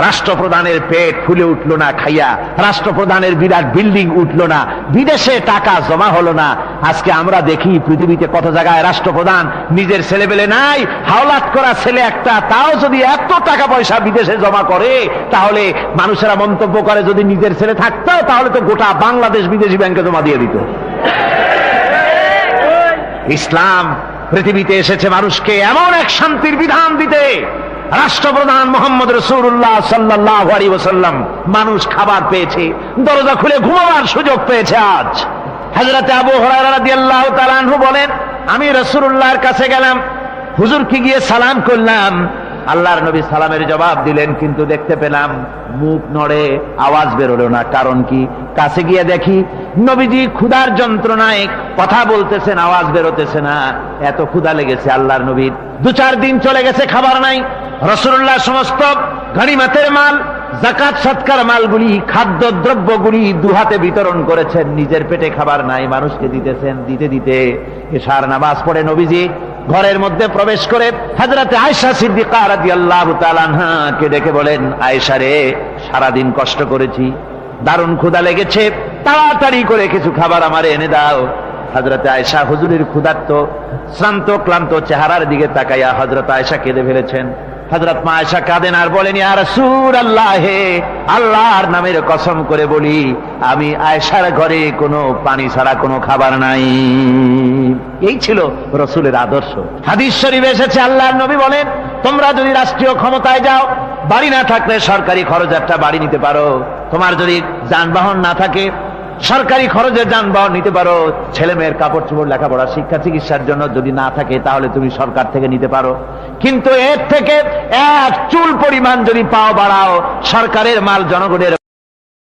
রাষ্ট্রপ্রধানের পেট ফুলে উঠলো না খাইয়া, রাষ্ট্রপ্রধানের বিরাট বিল্ডিং উঠলো না, বিদেশে টাকা জমা হলো না। আজকে আমরা দেখি পৃথিবীতে কত জায়গায় রাষ্ট্রপ্রধান নিজের ছেলেবেলে নাই, হাওলাত করা ছেলে একটা, তাও যদি এত টাকা পয়সা বিদেশে জমা করে, তাহলে মানুষেরা মন্তব্য করে যদি নিজের ছেলে থাকতো তাহলে তো গোটা বাংলাদেশ বিদেশি ব্যাংকে জমা দিয়ে দিত। ইসলাম পৃথিবীতে এসেছে মানুষকে এমন এক শান্তির বিধান দিতে। রাষ্ট্রপ্রধান মুহাম্মদ রাসূলুল্লাহ সাল্লাল্লাহু আলাইহি ওয়াসাল্লাম, মানুষ খাবার পেয়েছে, দরজা খুলে ঘুমাবার সুযোগ পেয়েছে। আজ হযরত আবু হুরায়রা রাদিয়াল্লাহু তাআলা আনহু বলেন, আমি রাসূলুল্লাহর কাছে গেলাম, হুজুরকে গিয়ে সালাম করলাম। আল্লাহর নবী সালামের জবাব দিলেন, কিন্তু দেখতে পেলাম মুখ নড়ে, আওয়াজ বেরোলো না। কারণ কি? কাছে গিয়ে দেখি নবীজি ক্ষুধার যন্ত্রণায় কথা বলতেছেন, আওয়াজ বেরোতেছে না। এত ক্ষুধা লেগেছে আল্লাহর নবীর। 2-4 দিন চলে গেছে, খাবার নাই। রাসূলুল্লাহ সমস্ত গনিমতের মাল, যাকাত সদকার মালগুলি, খাদ্য দ্রব্যগুলি দুহাতে বিতরণ করেছেন। নিজের পেটে খাবার নাই, মানুষকে দিতেছেন। দিতে দিতে এশার নামাজ পড়ে নবীজি ঘরের মধ্যে প্রবেশ করে হযরত আয়েশা সিদ্দিকা রাদিয়াল্লাহু তাআলা আনহাকে ডেকে বলেন, আয়েশা রে, সারাদিন কষ্ট করেছি, দারুণ ক্ষুধা লেগেছে, তাড়াতাড়ি করে কিছু খাবার আমারে এনে দাও। হযরত আয়েশা হুজুরের ক্ষুধার্ত শ্রান্ত ক্লান্ত চেহারার দিকে তাকাইয়া হযরত আয়েশা কেঁদে ফেলেছেন। হযরত মা আয়েশা কাঁদেন আর বলেন, ইয়া রাসূলুল্লাহ, হে আল্লাহর নামের কসম করে বলি, আমি আয়েশার ঘরে কোনো পানি ছাড়া কোনো খাবার নাই। এই ছিল রাসূলের আদর্শ। হাদিস শরীফে এসেছে, আল্লাহর নবী বলেন, তোমরা যদি রাষ্ট্রীয় ক্ষমতায় যাও, বাড়ি না থাকলে সরকারি খরচ একটা বাড়ি নিতে পারো। তোমার যদি যানবাহন না থাকে, সরকারি খরচের যানবাহন নিতে পারো, ছেলে মেয়ের কাপড় চোপড়, লেখাপড়া, শিক্ষা, চিকিৎসার জন্য যদি না থাকে তাহলে তুমি সরকার থেকে নিতে পারো। কিন্তু এর থেকে এক চুল পরিমাণ যদি পাও বাড়াও, সরকারের মাল জনগণের